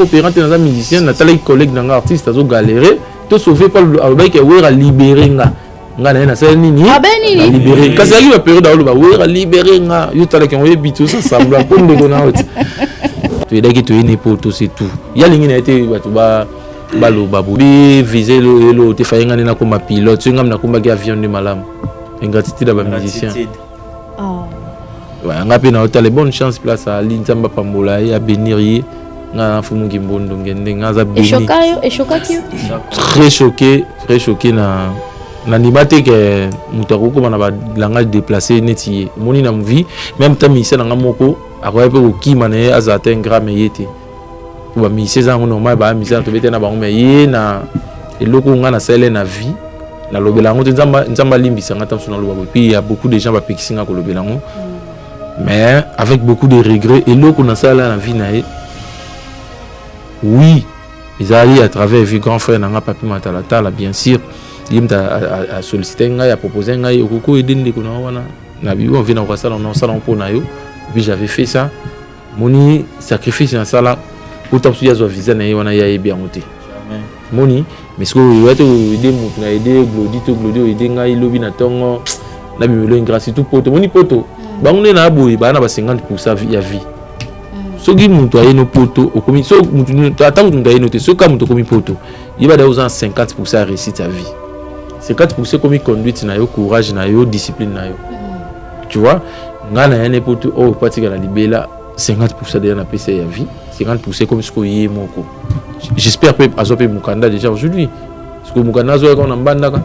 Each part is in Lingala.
coopérant dans un musicien na tala collègue dans artiste azo galérer to sauver par albaki wera libérer nga na ça nini libérer kasi ali ba période alo ba wera libérer nga yo tala ki on yebi tout ça semblant comme de gona oti tu es daki tu es poto c'est tout ya lingi na été ba balo babu bi viser lo te fayenga na comme pilote ngam na komba ki avion de malam ingratitude ba musicien ouais ngapi na hôtel bonne chance place à l'inzamba pambola ya bénir nga fumu kimbondo ngende nga za béni très choqué na nibate que mutako ko na ba langage déplacé neti moni na vie même temps mi na ngamoko akoye pe okima na azata un grand yete ba mi 16 ans normal ba mi to bete na ba me na eloko nga na sele na vie na lobela ngo nzamba limbisa nga tamso na loba puis il y a beaucoup de gens ba pekisinga ko lobela ngo mais avec beaucoup de regrets et l'eau qu'on a ça là la vie nae oui ils allaient à travers vu grand frère nanga papi matalata bien sûr il a sollicité ngai a proposé ngai okoko aider ndeko na wana na bibo on vient na ça on ça pour na yo puis j'avais fait ça moni sacrifice na ça là autant que yazo visa na wana ya bien monté moni mais ce que ouais to aider mutu na aider glodi aider ngai lobi na tongo na bimelo ingrati tout poto moni poto bango na boy ba na ba 50% ya vie soki mutu ayeno poto okomi so mutu atangu ngayeno te so ka mutu komi poto yiba da uzan 50% réussite ta vie 50% komi conduite na yo courage na yo discipline na yo tu vois ngana yene poto o patika la libela 50% de na PC ya vie 50% comme ce ko yé moko j'espère que azope mukanda déjà aujourd'hui parce que mukanda zo ka na mbanda ka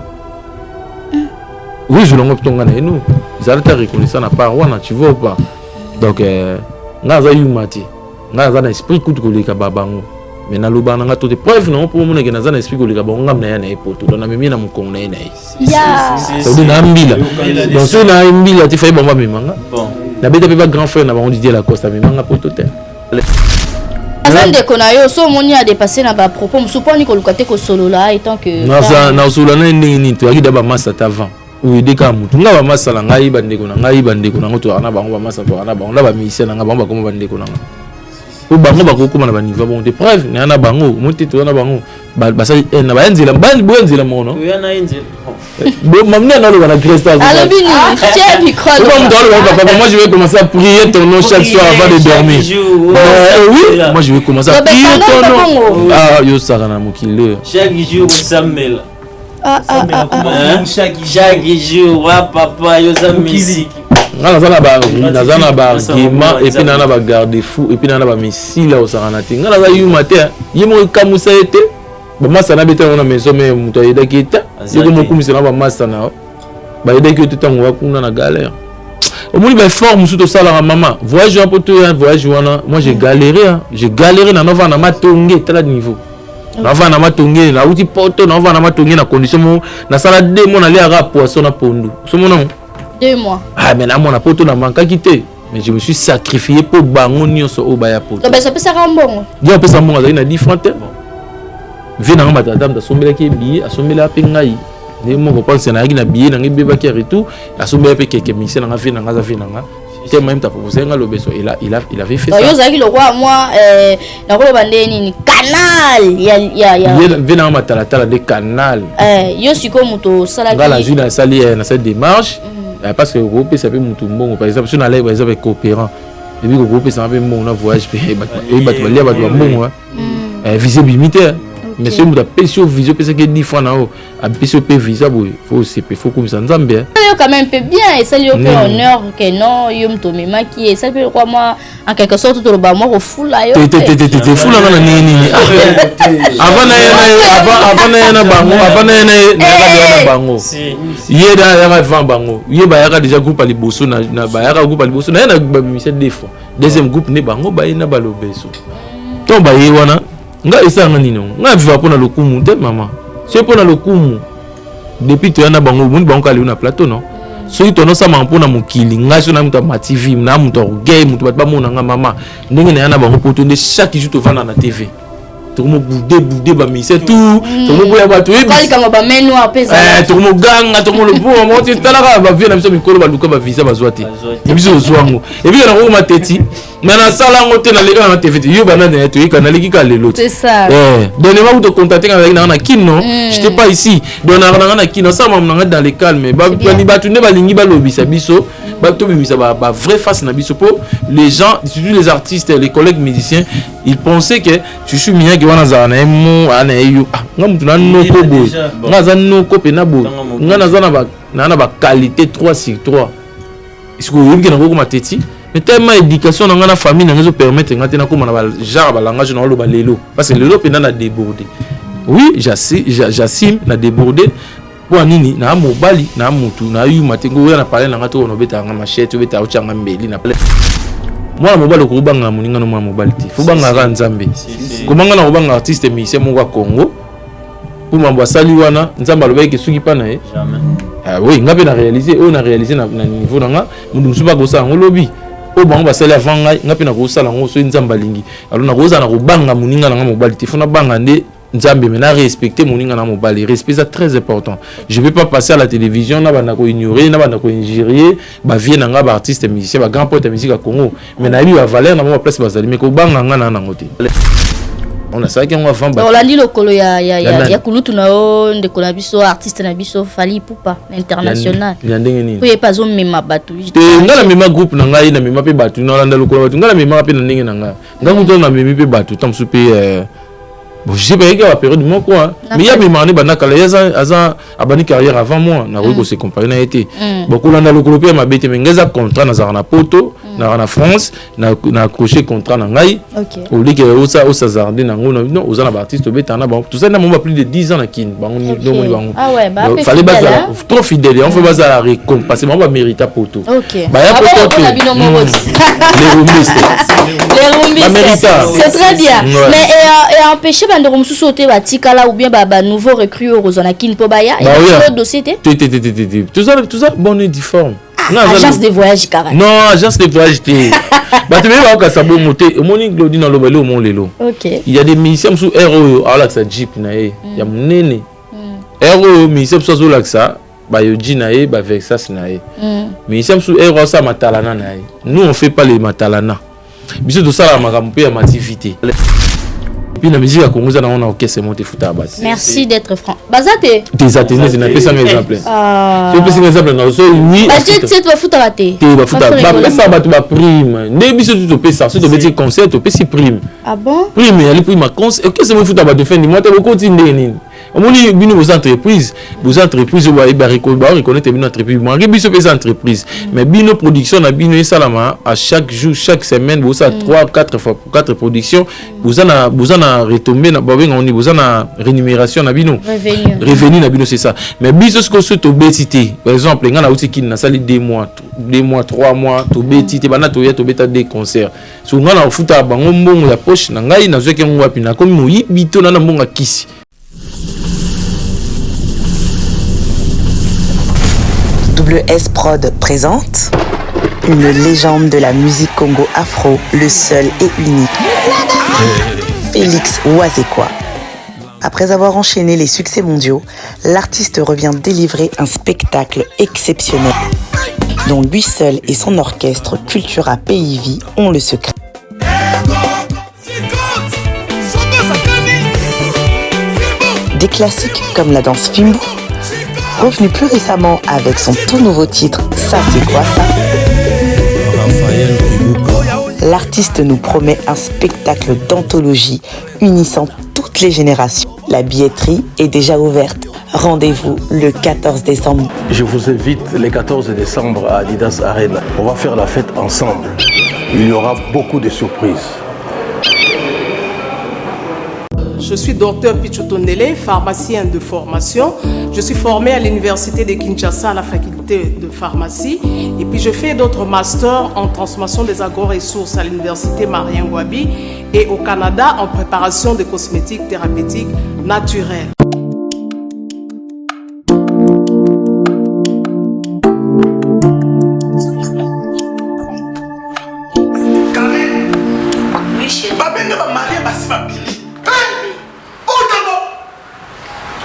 oui je l'en obtenga na nous ils allaient te reconnaître na part wana tu vois pas donc ngaza yumati ngaza na esprit kutu koleka babango mais na loba nga to te preuve non pour mon na za na esprit koleka bango ngam na ya na epoto donc na memi na mukongo na ina ya so na mbila donc so na mbila ti fay bomba memanga bon na beta pe ba grand frère na bango Didier Lacoste memanga poto te Azande konayo so moni a dépassé na ba propos musuponi ko lukate ko solo là étant que na solo na ndingi to akida ba massa avant ou deka mutu nga ba masala ngai bandeko na ngoto ana bango ba masa to ana bango la ba mission nga bango ba koma bandeko na o bango ba ko koma na ba niveau bon de preuve na ana bango muti to na bango ba sa na ba nzela bandi bo nzela mono to yana nzela bo mamna na lo ba na Christ alors bini tiens micro moi je vais commencer à prier ton nom chaque soir avant de dormir oui moi je vais commencer à prier ton nom ah yo sara na mokile chaque jour Samuel chaque jour papa yoza musique ngala zana ba argument et puis na ba garde fou et puis na ba missile au saranati ngala za yuma te yimo kamusa ete ba masa na beta na maison mais muto yeda kita yego mokumisa na ba masa na ba yeda ki to tango kuna na galère au moins ba forme sous to sala maman voyage un peu to voyage wana moi j'ai galéré na nova na matonge tala niveau na va na matonge na uti poto na va na matonge na condition mo na sala 2 mois na lia ra poisson na pondu so mon nom 2 mois ah mais na mona poto na manka quitté mais je me suis sacrifié pour bango nyonso o ba ya poto donc ça peut ça rambongo dia peut ça mbongo za ina différente vient na ngamba tata sombela ki billet asombela pe ngai ne mo ko pense na na billet na ngi beba ki retour asombela pe keke mission na ngafi na ngaza fi na nga c'est même ta proposé nga lobeso il avait fait ça yo zaki le roi moi na ko bande ni canal ya vient na matala de canal yo siko muto sala ngala juna sali na cette démarche parce que groupe ça peut mutu mbongo par exemple si on allait par exemple coopérant et puis groupe ça peut mon voyage pe bato mbongo visibilité mais si muta pesio visio pesa que 10 fois na o a pesio pe visa boy faut comme ça nzambe quand même peu bien et ça lui fait honneur que non yo mto mema qui et ça peut quoi moi en quelque sorte tout le bas moi au full là yo te full na nini avant na bango yeda ya va bango yeba ya déjà groupe ali bosso na ba ya groupe ali bosso na ba mission des fois deuxième groupe ne bango ba na ba lobeso ton ba yi wana nga esanga nino nga viva pona lokumu te mama c'est pona lokumu depuis to yana bango mundi bango kali na plateau non so ito no sama mpona mokili nga so na muta ma TV na muta gay muta ba mona nga mama ndenge na yana bango poto nde chaque jour to vana na TV tomo boudé ba mise tout tomo boya ba tout kali kama ba menu apesa tomo ganga tomo le bon mo ti talaka ba vie na biso mikolo ba luka ba visa ba zwati biso zwango et puis na ko mateti mais na sala ngote na lega na TV yo bana na to yika na liki ka lelo c'est ça donnez-moi de contacter avec na kino j'étais pas ici donnez na kino ça m'a dans le calme ba tu ne ba lingi ba lobisa biso ba to bimisa ba vrai face na biso pour les gens surtout les artistes les collègues musiciens ils pensaient que tu suis mien que wana za na mo ana yo nga mutu na no ko bo nga za no ko pe na bo nga na za na ba qualité 3 sur 3 est-ce que vous avez na ko mateti mais tellement éducation dans la famille nous permettre ngati na ko na ba genre ba langage na lo ba lelo parce que lelo pe na débordé oui j'assume na débordé pour nini na mobali na mutu na yu matengo ya na parler na ngato no beta nga machete beta o changa mbeli na moi mobali ko banga muninga no mobali ti fu banga ka nzambe ko banga na ko banga artiste musicien mo kwa Congo pour mambo sali wana nzamba lobeki suki pa na jamais ah oui ngabe na réaliser na niveau na nga mundu musuba ko sa ngolobi o bango basali avant ngai ngape na ko sala ngo so nzamba lingi alors na ko za na ko banga muninga na nga mobali ti fu na banga nde Nzambe maintenant respecter mon inga na mobali respect c'est très important je vais pas passer à la télévision na bana ko ignorer na bana ko injurier ba vie na nga ba artiste musicien ba grand poète musique à Congo mais na bi ba valeur na mo place bazali mais ko banga nga na ngote on a ça qui on va on l'a dit le kolo ya kulutu na o ndeko na biso artiste na biso Fally Ipupa international ya ndenge nini ko pas on mema batu nga na mema groupe na ngai na mema pe batu na landa lokolo batu nga na mema pe na ndenge na nga nga muto na mema pe batu tam souper bon j'ai pas eu la période mon quoi mais il y a mes mané bana kala yaza abani carrière avant moi na ko se comparer na été beaucoup là na le groupe ma bête mais ngeza contrat na za na poto na France na accroché contrat na ngai au lieu que au zardé na ngona non aux artistes bête na bon tout ça na mon plus de 10 ans na kin bango ni ah ouais bah fallait baza trop fidèle on fait baza la récompense moi ba mériter poto bah ya poto les rumbistes c'est très bien mais et empêcher de me sauter batikala ou bien ba nouveau recrue au Rosanakine po baya et le dossier tout ça bon et difforme agence de voyage carré non agence de voyage bah tu veux voir que ça bon monter au moni glodi dans le belo mon lelo il y a des musiciens sous RO ala ça jeep na e ya munene RO musiciens sous la ça ba yo na e ba Vexas na e musiciens sous RO ça matalana na e nous on fait pas les matalana biso to ça la makampe ya mativité. Puis la musique à Congo, on a orchestre monté fouta base. Merci d'être franc. Bazate. Des Athénées, c'est un peu ça un exemple. Je peux un exemple dans le oui. Bazate c'est toi fouta raté. Tu fouta. Bah ça va tu vas prime. Ne biso tu peux ça, tu peux petit concert, tu peux si prime. Ah bon? Prime, elle prime ma concert. Qu'est-ce que moi fouta ba de fin du mois, tu vas continuer. On dit bino vos entreprises va reconnaître une entreprise. Moi biso pesa entreprise. Mais bino production na bino salama à chaque jour, chaque semaine, vous ça 4 productions, vous en retomber na babeng on vous en rémunération na bino. Revenu na bino c'est ça. Mais biso ce que c'est to betité. Par exemple, ngana outi kin na sali 2 mois, 3 mois to betité bana to ya to beta des concerts. So ngana futa bango mbongo ya poche na ngai na zoke ngo wapi na komi moyibi to na mbongo kisi. WS Prod présente une légende de la musique Congo afro, le seul et unique, Félix Ouazekwa. Après avoir enchaîné les succès mondiaux, l'artiste revient délivrer un spectacle exceptionnel dont lui seul et son orchestre Cultura PIV ont le secret. Des classiques comme la danse Fimbu, revenu plus récemment avec son tout nouveau titre « Ça c'est quoi ça ?» L'artiste nous promet un spectacle d'anthologie unissant toutes les générations. La billetterie est déjà ouverte. Rendez-vous le 14 décembre. Je vous invite le 14 décembre à Adidas Arena. On va faire la fête ensemble. Il y aura beaucoup de surprises. Je suis docteur Pichotondele, pharmacien de formation. Je suis formé à l'université de Kinshasa à la faculté de pharmacie. Et puis je fais d'autres masters en transformation des agro-ressources à l'université Marien Ngouabi et au Canada en préparation de cosmétiques thérapeutiques naturelles.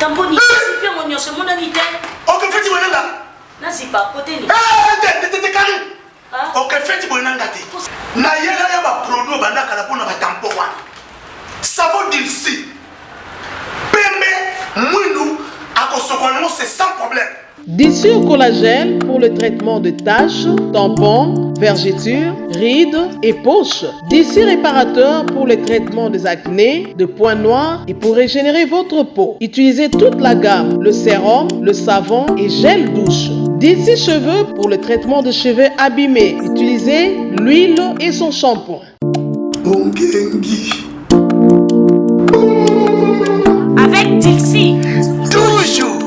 Tamponi, c'est bien mon nom, c'est mon ami. Ok, fais-tu mon nom là? Non, c'est pas côté. T'es carré. Ok, fais-tu mon nom là? Naïla y a pas produit banda kalapona ba tampon. Savon d'ici. Pembe, mounou, à Kosokono, c'est sans problème. D'ici au collagène pour le traitement de taches, tampons, vergetures, rides et poches. D'ici réparateur pour le traitement des acnés, de points noirs et pour régénérer votre peau. Utilisez toute la gamme, le sérum, le savon et gel douche. D'ici cheveux pour le traitement de cheveux abîmés. Utilisez l'huile et son shampoing. Avec Dixie. Toujours.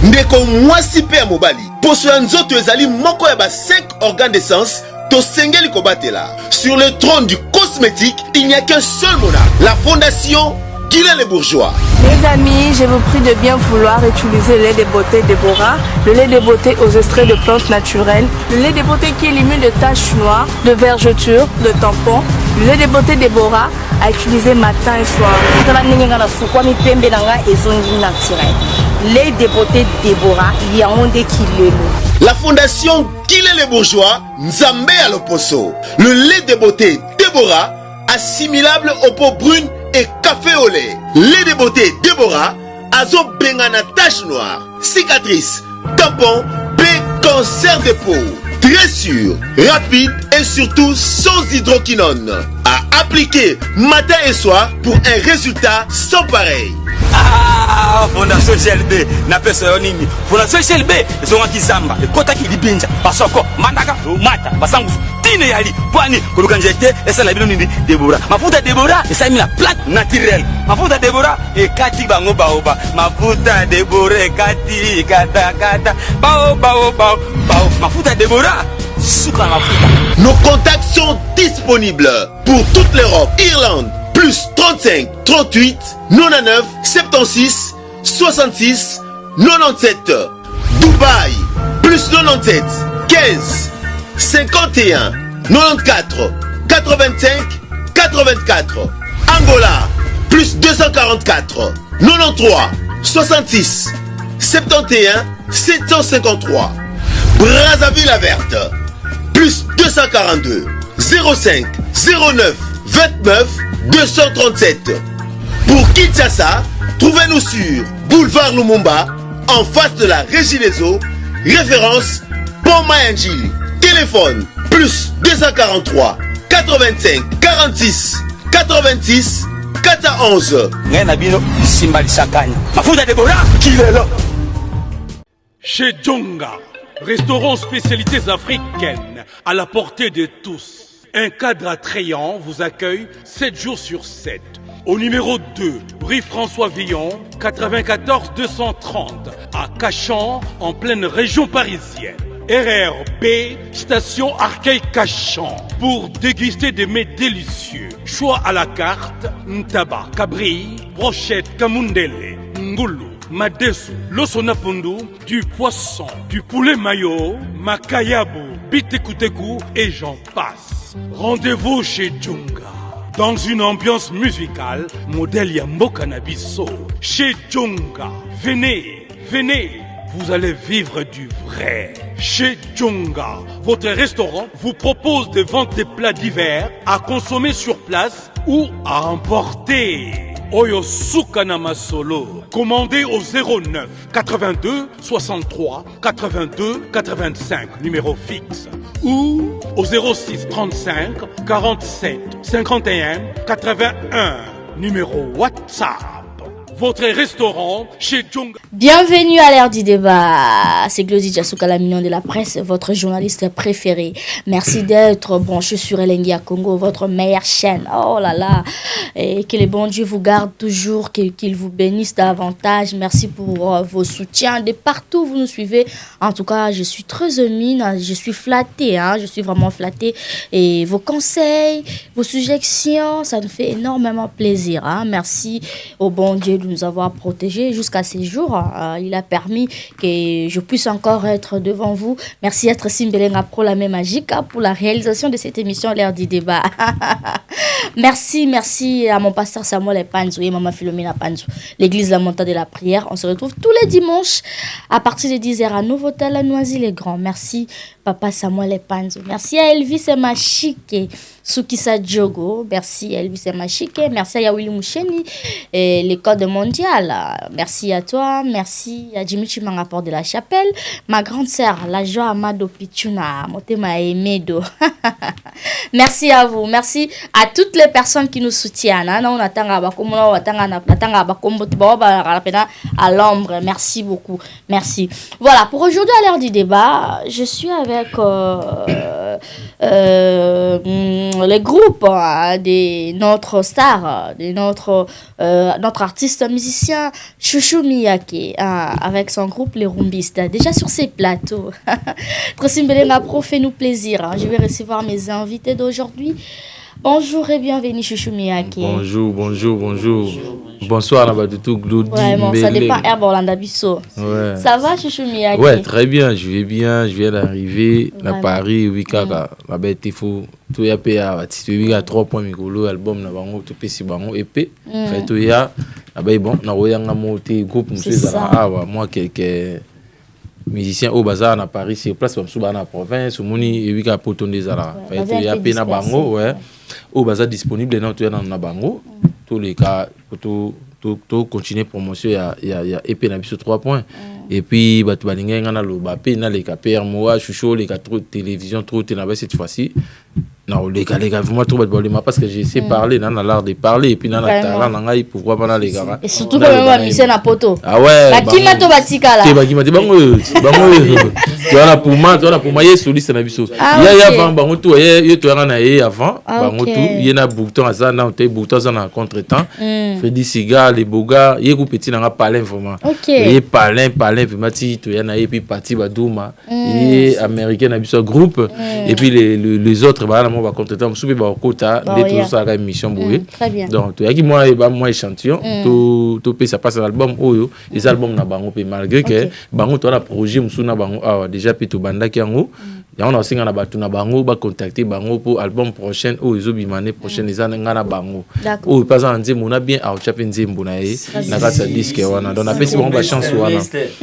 Ndeko mwasi pe ya mobali poso ya nzoto ezali moko ya ba 5 organes d'essence tosengeli kobatela. Sur le trône du cosmétique, il n'y a qu'un seul monarque, la fondation Guylaine Les Bourgeois. Les amis, je vous prie de bien vouloir utiliser le lait de beauté Déborah, le lait de beauté aux extraits de plantes naturelles, le lait de beauté qui élimine de taches noires, de vergetures, de tampons, le lait de beauté Déborah à utiliser matin et soir. Lait de beauté Déborah, il y a un des kilés. La fondation Guylaine Les Bourgeois, Nzambe à l'Oposo. Le lait de beauté Déborah, assimilable aux peaux brunes et café au lait. Lait de beauté Déborah, azo bengana tache noire, cicatrice, tampon, cancer de peau. Très sûr, rapide et surtout sans hydroquinone. À appliquer matin et soir pour un résultat sans pareil. Ah, Fondation GLB, na pesa yonini. Fondation GLB, zonga kizamba, kota kilibinja, pasoko, mandaka, mata, basangu, tine yali, pwani, kuluka njete, esa na bilo nini, Déborah. Mafuta Déborah, esa imi la plate naturelle. Mafuta Déborah, kati bango baoba. Mafuta Déborah, kati, kata, bao. Mafuta Déborah, suka mafuta. Nos contacts sont disponibles pour toute l'Europe, Irlande, plus 35 38 99 76 66 97. Dubaï, plus 97 15 51 94 85 84. Angola, plus 244 93 66 71 753. Brazzaville la Verte, plus 242 05 09 29 237. Pour Kinshasa, trouvez-nous sur Boulevard Lumumba, en face de la Régie des Eaux, référence Pont Mayangili. Téléphone, plus 243 85 46 86 411. Chez Djonga, restaurant spécialités africaines à la portée de tous. Un cadre attrayant vous accueille 7 jours sur 7. Au numéro 2, rue François Villon, 94 230, à Cachan, en pleine région parisienne. RRB, station Arcueil-Cachan, pour déguster des mets délicieux. Choix à la carte, ntaba, cabri, brochette, kamundele, ngoulou, madesu, losonapundu, du poisson, du poulet mayo, makayabu, bitekuteku et j'en passe. Rendez-vous chez Djonga, dans une ambiance musicale, modèle Yambo Cannabiso. Chez Djonga, venez, vous allez vivre du vrai. Chez Djonga, votre restaurant vous propose de vendre des plats divers à consommer sur place ou à emporter. Oyo Sukanama Solo. Commandez au 09 82 63 82 85, numéro fixe. Ou au 06 35 47 51 81, numéro WhatsApp. Votre restaurant chez Djonga. Bienvenue à l'ère du débat. C'est Glody Jasuka, la mignon de la presse, votre journaliste préféré. Merci d'être branché sur Elengia Congo, votre meilleure chaîne. Oh là là. Et que le bon Dieu vous garde toujours, qu'il vous bénisse davantage. Merci pour vos soutiens. De partout où vous nous suivez. En tout cas, je suis très émue, je suis flattée. Je suis vraiment flattée. Et vos conseils, vos suggestions, ça nous fait énormément plaisir. Merci au bon Dieu nous avoir protégés jusqu'à ces jours. Il a permis que je puisse encore être devant vous. Merci à Tracy Mbelenga Pro, la même magique, pour la réalisation de cette émission, l'heure du débat. Merci à mon pasteur Samuel Epanzou et Maman Philomena Panzou, l'église La Montagne de la Prière. On se retrouve tous les dimanches à partir de 10h à Nouveau-Tal, à Noisy-les-Grands. Merci Papa Samuel Epanzou. Merci à Elvis Machike, Sukisa Djogo. Merci à Elvis Machike. Merci à Yawili Moucheni et l'école mondiale. Merci à toi. Merci à Jimmy Chimanga Port de la Chapelle. Ma grande sœur, la joie Amado Pichuna, Motema Emedo. Merci à vous. Merci à toutes les personnes qui nous soutiennent. À l'ombre. Merci beaucoup. Merci. Voilà, pour aujourd'hui à l'heure du débat, je suis avec les groupes de notre star, de notre artiste musicien Chouchou Miyake, avec son groupe Les Rumbistes. Déjà sur ces plateaux, Tracy Mbelenga Pro, fait-nous plaisir. Je vais recevoir mes invités d'aujourd'hui. Bonjour et bienvenue Chouchou Miyake. Bonjour. Bonsoir Nabadoutou Glody. Ouais, bon, ça dépend Herbolanda Bisso. Ouais. Ça va Chouchou Miyake? Ouais, très bien, je viens d'arriver à Paris, Wikaka, la bête il faut tout y a payé à 3 points micro album na bango tout pesi bango EP. Fait tout y a bon na royanga monté groupe monsieur Zara moi quelques musiciens au bazar na Paris sur place comme sous na province moni et Wika poton des Zara. Fait tout y a payé na bango ouais. Au bazar disponible dans tout y na bango. Tous les cas tout continuer promotion il y a EP na biso 3 points et puis batu balinga ngana lo ba pe na les KPR moi chouchou les 4 télévision trop ténabé cette fois-ci non les gars vraiment trop batu parce que j'ai essayé parler dans l'art de parler et puis dans la talent nanga pouvoir pas les gars et surtout quand même mission na poto ah ouais la kimato batika là bango tu as pour moi yes soliste na biso ya avant bango tout ye to ngana avant bango tout il y na bouton ça na te bouton ça na contretemps Freddy Siga les boga ye ku petit nanga palin vraiment ye palin vraiment tu y en a et puis parti badouma et américain na biso groupe et puis les autres ba na ba contretemps soupe ba kota de tout ça la émission boye donc tu y a qui moi échantillon to pe ça passe l'album oyo les albums na bango pe malgré que bango to na projet musu na bango déjà pe to banda ki yango ya on a aussi na batu na bango ba contacter bango pour album prochain o izo bimane prochaine les années ngana bango o pas en dire mon a bien a chape nzembo na ye na kasa disque wana donc na pesi bango ba chance wana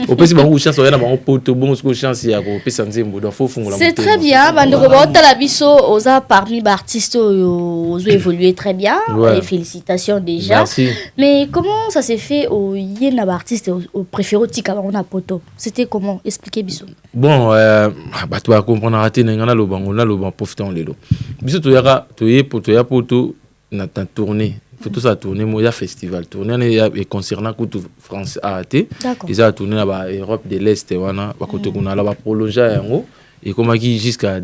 o pesi bango chance wana bango poto bon ce chance ya ko pesa nzembo donc faut fungula c'est très bien bandoko ba tala biso oza parmi ba artistes ozo évoluer très bien et félicitations déjà. Merci. Mais comment ça s'est fait au yena ba artiste au préféré tika ba na poto c'était comment expliquer biso bon bato ba comprendre raté ngana lo bango na lo ban profitant lelo biso to yaka to ye poto ya poto na ta tournée faut tout ça tourner moi ya festival tourner et concernant tout France AT ils a tourné là bas Europe de l'Est wana ba kote kuna là ba prolonger yango et comme qui jusqu'à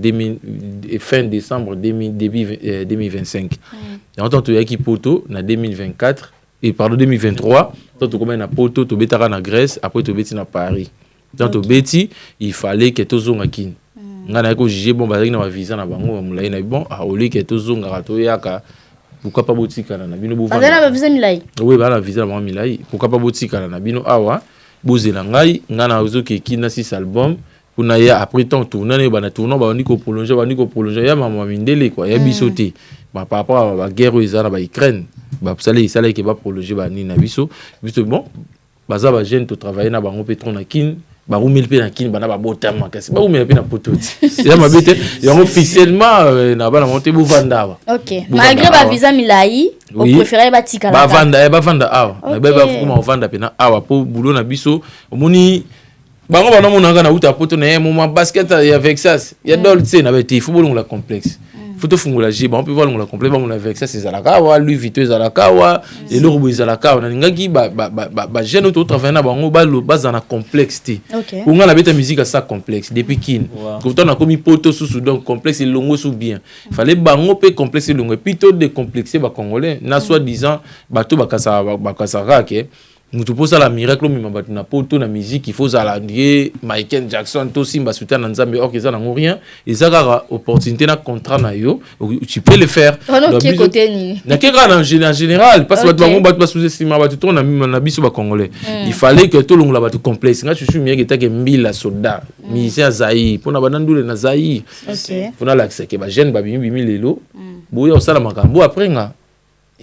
fin décembre 2025 et en tant que qui poto na 2024 et pardon 2023 tant que comme na poto to betara na Grèce après to beti na Paris donc to beti il fallait que to zonga kin ngana ko juger bon bazaki na visa na bango mulai na bon au lieu que to zonga to yaka pourquoi pas botika na bino bo visa na visa milai oui ba la visa na milai pourquoi pas botika na bino awa bozela ngai ngana ozoki kina 6 albums pour na ya après temps tourner ba na tourner ba ndiko prolonger ya mama mindele quoi ya bisoté ba par rapport à la guerre ezana ba Ukraine ba sala ke ba prolonger ba ni na biso bon baza ba jeune to travailler na bango pétron na kin ba rumel pe na kin bana ba botama kasi ba rumel pe na pototi ya mabete ya officiellement na ba na monter bu vanda OK malgré ba visa milai on préférait ba tika ba vanda awa na ba kuma vanda pe na awa po boulot na biso omoni bango bana monanga na uta poto na moment basket avec ça il y a dolce na bete football la complexe photo fungula jiba on peut voir la complet on avec ça c'est alaka wa lui viteuse alaka wa et le robot alaka na ngaki ba jeune auto travailler na bango ba na complexité on a la bête musique à ça complexe depuis kin quand on a commis poto sous donc complexe et longo sous bien fallait bango pe complexe longo plutôt décomplexé ba congolais na soi disant bato bakasa rake mutu posa la miracle mi mabatu na poto na musique il faut ça la ndié Michael Jackson to simba soutien na nzambe or que ça n'ont rien et ça a opportunité na contrat na yo tu peux le faire dans quel côté ni na kera en général parce que batu batu sous-estimé batu to na biso ba congolais il fallait que tout long la batu complexe nga chuchu miye que mbila soda musicien Zaï pona banandule na Zaï pona l'accès que ba jeune ba bimi lelo boya osala makambo après nga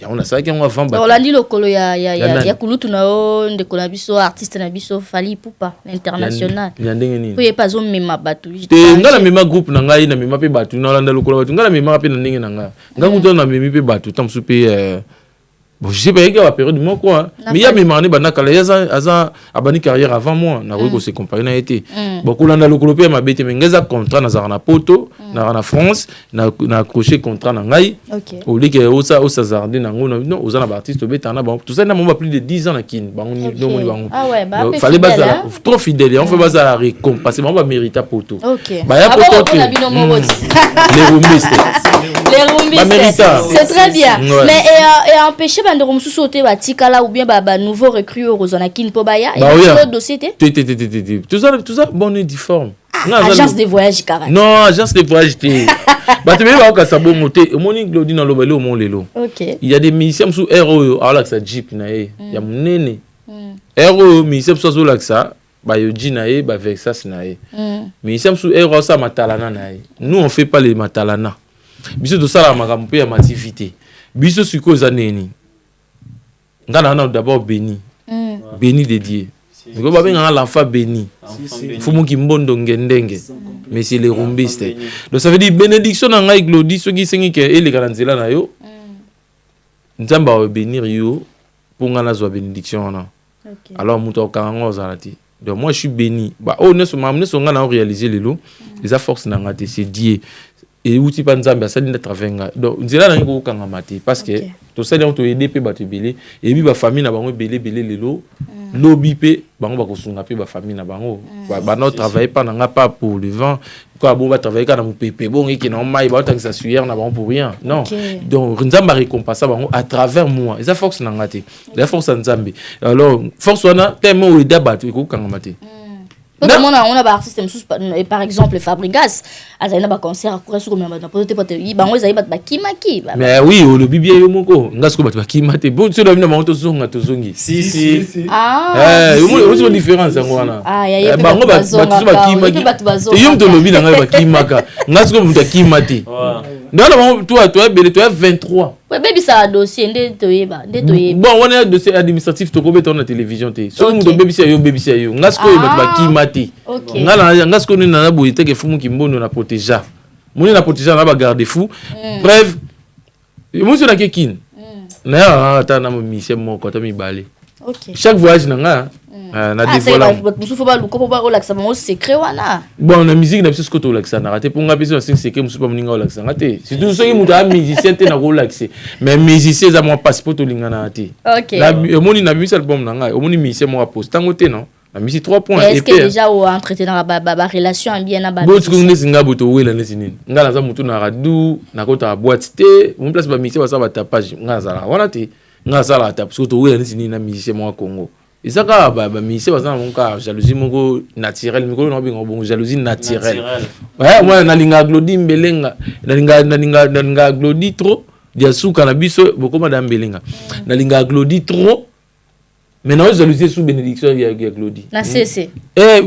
ya on a ça qui on va vendre on l'a dit le colo ya kulutu na o ndeko na biso artiste na biso Fally Ipupa international ya ndenge nini po pas on mema batu te ngala mema groupe na ngai na mema pe batu na landa lokolo batu ngala mema pe na ndenge na ngai ngakuto na memi pe batu tamsu pe bon je sais pas qu'il y a la période moi quoi mais il y a mes marnées bana kala yaza abani carrière avant moi na ko se comparer na été beaucoup landa lokolo pe ma bete mengeza contrat na zana poto na France na accroché contrat na ngai au lieu que osa zarde na ngona non aux artistes beta na tout ça na mon plus de 10 ans na kin bango ni ah ouais bah fallait baza trop fidèle on fait baza la récompense on va mériter poto bah ya poto les rumbistes c'est très bien mais et empêcher de remusu sauter batikala ou bien ba nouveau recrue au Zanakin Pobaya et le dossier tout ça bon uniforme agence de voyage carrément non agence de voyage bah tu veux voir que ça bon monter moni glodi na lobelo mon lelo il y a des musiciens sous RO alors que ça jeep na il y a monene RO musiciens sous là que ça ba yo na e ba Vexas na e musiciens sous RO ça matalana na e nous on fait pas les matalana biso to sala makambo pe ya activité biso siko za neni ngana na d'abord béni béni dédié ngo ba benga l'enfant béni fumu kimbondo ngendenge mais c'est les rumbistes donc ça veut dire bénédiction na ngai glodi soki sengi ke ele kanzela na yo nzamba wa bénir yo pour ngana zo bénédiction na alors muto kango zalati donc moi je suis béni ba oh ne so mamne so ngana réaliser lelo les forces na ngate c'est Dieu et outi pa nzambe asali na travenga donc nzela na ngo kanga mate parce que to sali on to aider pe ba te belé et bi ba famille na bango belé lelo lobby pe bango ba ko sunga pe ba famille na bango ba no travailler pas na pas pour le vent quoi bon va travailler kana mu pepe bon et qui na mai ba tant que ça suyer na bango pour rien non donc nzamba récompense bango à travers moi et ça force na ngate la force nzambe alors force wana tellement aider ba to ko kanga mate on a des artistes par exemple Fabrigas azana ba concert akura sur mais na pote pote bango ezali ba kimaki mais oui le bibie yo moko ngasko ba kimate bon so na monto zonga to zongi si yo mo différence ngwana bango ba kimaki yo mto lobi na ngai ba kimaka ngasko mto kimate non toi belé toi 23 ouais baby ça dossier ndetoyeba bon on a dossier administratif to ko beton na télévision te so mto baby ça yo ngasko ba kimate ngala ngasko ni na boyite ke fumu kimbondo na protéger moni na protéger na ba garder fou bref moi sur la kekin na ata na mission moko ta mi balé chaque voyage na nga na dévoilant musufu ba luko ba relaxa mo secret wana bon na musique na biso ko to relaxa na raté pour nga biso na secret musufu ba muninga relaxa ngate surtout soki mutu a musicien te na relaxer mais musicien za mo passeport to linga na raté la moni na biso album na nga moni musicien mo poste tango te non la musique 3 points est-ce que déjà au entretenir ba relation bien na ba bo tu connais singa boto wela na sinini ngala za mutu na radu na kota boîte te mon place ba musicien ba sa ba tapage ngazala wana te ngazala ta parce que to wela na sinini na musicien mo Congo et ça ka ba musicien ba sa mon ka jalousie moko naturelle miko na bingo bon jalousie naturelle ouais moi na linga glodi mbelenga na linga glodi trop dia suka na biso boko madame belenga na linga glodi trop mais non jalousie sous bénédiction ya glodi na cc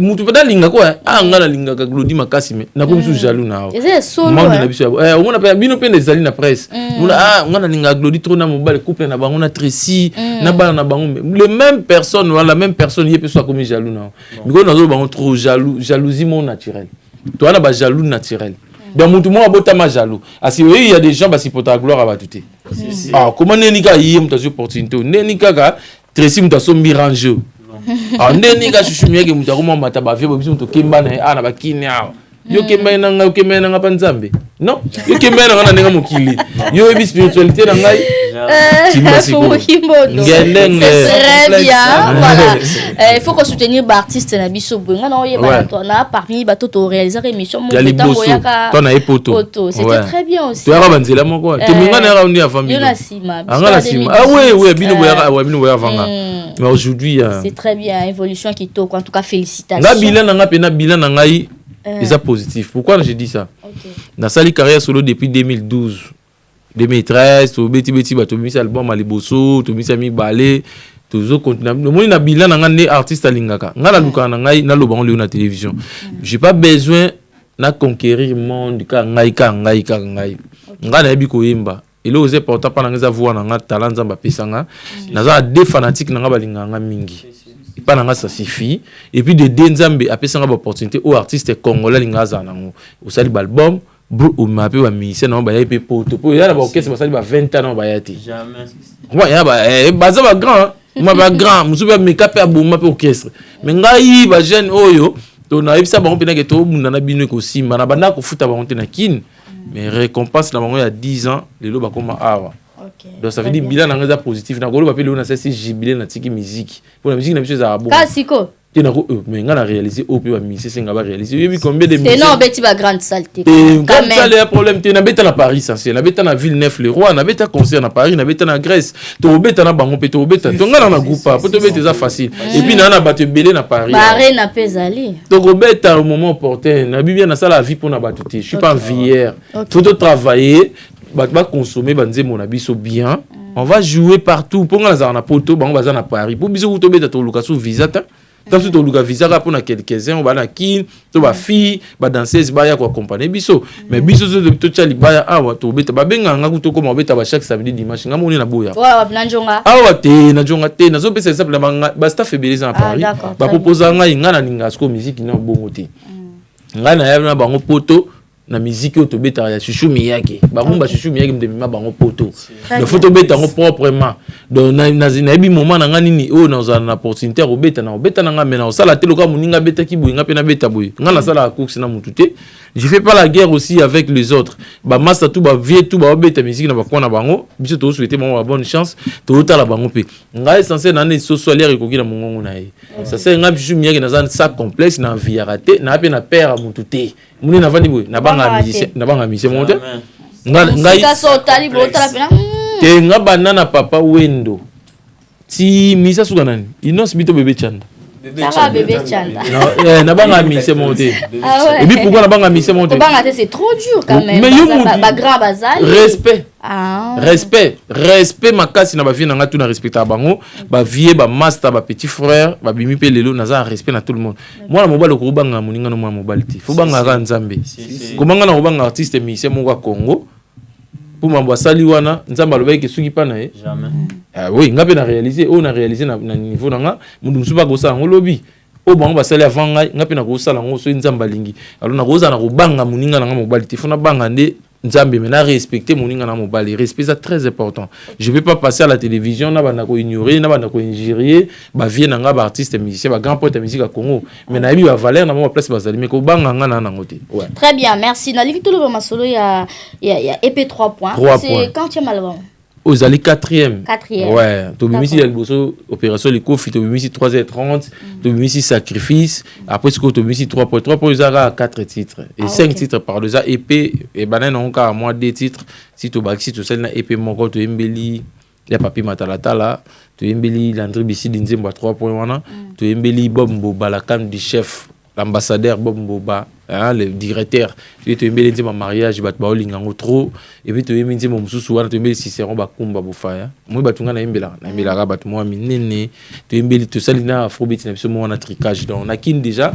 mutu pata linga quoi ngala linga ka glodi makasi me na ko sous jaloux na monde na biso on a pas bino pe des alina presse ngala linga glodi trop na mobile couple na bango na Tracy na bana na bango les mêmes personnes ou la même personne yé peut soit comme jaloux na biko na zo bango trop jalousie mon naturel toi na ba jaloux naturel donc mutu mo abota ma jaloux asi oui il y a des gens ba si pota gloire à batuté comment nenika yé mutu opportunité nenika ka Tracy mutaso mirange ndeni ka chuchumieke mutako mata ba vie bobiso mutokemba na ana bakini awa yo kemba na nga pa nzambe Non, yo ke mbena ngana nenga mokili. Yo ebi spiritualité na ngai. C'est très bien. Voilà. Il faut qu'on soutenir l'artiste na biso bonga na oyeba toi na parmi bato to réaliser émission mo botango yaka. Toi na epoto. C'était très bien aussi. Tu as banzela moko. Tu minga na raundi ya famille. Yo na sima. Ah oui, bino boya vanga. Mais aujourd'hui c'est très bien, évolution qui toque en tout cas félicitations. Na bilan na ngai c'est positif. Pourquoi je dis ça? Na sali carrière solo depuis 2012. 2013, to beti bato misa album aliboso, to misa mi balé, toujours continuer. Le monde na bilan na ngane artiste alingaka. Ngala luka na ngai na loba on le na télévision. J'ai pas besoin na conquérir monde ka ngai. Ngana yebi ko yemba. Et là osé porta pa na ngeza voix na nga talent nzamba pesanga. Naza des fanatiques na nga balinganga mingi. Pas na nga ça suffit. Et puis de nzambe apesanga ba opportunité aux artistes congolais lingaza nango. Au sali album ou m'appelle wa musicien non ba yé poto po ya na ba orchestre ba sali ba 20 ans non ba yati jamais moi ya ba baza ba grand moi ba grand musu ba make-up ya bomba pe orchestre mais ngai ba jeune oyo to na yebisa ba on pena ke to munda na bino ko simba na banda ko futa ba onte na kin mais récompense na bango ya 10 ans lelo ba koma awa. Donc ça veut dire bilan na ngeza positif na golo ba pe le na c'est jubilé na tiki musique pour la musique na biso za bon kasiko mais on a réalisé au plus à c'est va réaliser oui combien de c'est non beti ba grande saleté comme ça le problème tu na beta na Paris essentiel na beta na Villeneuve-le-Roi na beta concert na Paris na beta na Grèce to beta na bango pe to beta to ngana na groupe pour to beta ça facile et puis na bato belé na Paris Paris na pezali to beta au moment opportun na bibia na ça la vie pour na bato te je suis pas envière faut travailler ba consommer banze mon abiso bien on va jouer partout pour ngana za na poto bango baza na Paris pour biso to beta to location visa ta tant que tu as visa pour quelques-uns, on va na kin, tu vas fille, va danser, va y accompagner biso. Mais biso tu tu ali ba ah wa tu beta ba benga nga kuto comme beta ba chaque samedi dimanche nga moni na boya. Ouais, na njonga. Ah wa te na njonga te na zo pesa simple ba staff beleza na Paris. Ba proposer nga nga na ninga sko musique na bongo te. Nga na ya na bango poto na musique au tobeta ya chuchu miyake ba chuchu miyake mdemima bango poto le photo beta ngo proprement donc na bi moment na ngani ni o na za na opportunité au beta na nga mena sala te loka muninga beta ki boyinga pe na beta boy nga na sala course na mutute je fais pas la guerre aussi avec les autres ba massa tout ba vie tout ba beta musique na ba kona bango biso to souhaiter bon bonne chance to tala bango pe nga essentiel na ne so solaire ekoki na mongongo na ye ça c'est nga chuchu miyake na za ça complexe na vie raté na pe na père mutute muni na vandi boy na banga musicien monte ngai kasotali botala pena te nga banana papa wendo ti misa suka nani inos bito bébé chanda bébé chanda na banga musicien monte et puis pourquoi na banga musicien monte banga c'est trop dur quand même ba grand bazali respect makasi na ba vie na nga tout na respecta bango ba vie ba master ba petit frère ba bimi pe lelo na za respect na tout le monde moi na mobile ko banga moninga no moi mobile ti fo banga ka nzambe komanga na banga artiste musicien mo kwa Congo pour mambo sali wana nzamba loba ke suki pa na ye jamais oui nga pe na réaliser na niveau na nga mundu musuba ko sa ngolobi o bango basali avant nga pe na ko sala ngo so nzamba lingi alors na ko za na ko banga moninga na nga mobile ti fo na banga nde nzambe mais na respecter moninga na mobile respect c'est très important je vais pas passer à la télévision na bana ko ignorer na bana ko injurier ba vie na nga ba artiste musicien ba grand poète musique à Congo mais na yebi ba valeur na mo place bazali mais ko banga nga na ngote ouais très bien merci na liki tolo ba masolo ya EP 3 points c'est quand tu as album aux allées 4e. Ouais. Tu as mis ici opération les coffres, tu as mis ici 3h30, tu as mis ici sacrifice. Après, tu as mis ici 3 points. 3 points, tu as 4 titres. Et 5 titres par deux. EP, et banane, on a moins 2 titres. Si tu as tu as EP, mon tu as embelli. Il y a Papi Matalatala. Tu as embelli l'André Bissi d'Inzemba 3 points. Tu as embelli Bob Mboba, la cam du chef, l'ambassadeur Bob Mboba. Le directeur tu te embelli ma mariage bat ba olingango trop et puis tu embelli mon mususu wana tu embelli Cicéron ba kumba bofaya moi batunga na embela ka bat moi minene tu embelli to salina afrobeat na biso mo na tricage donc on a kin déjà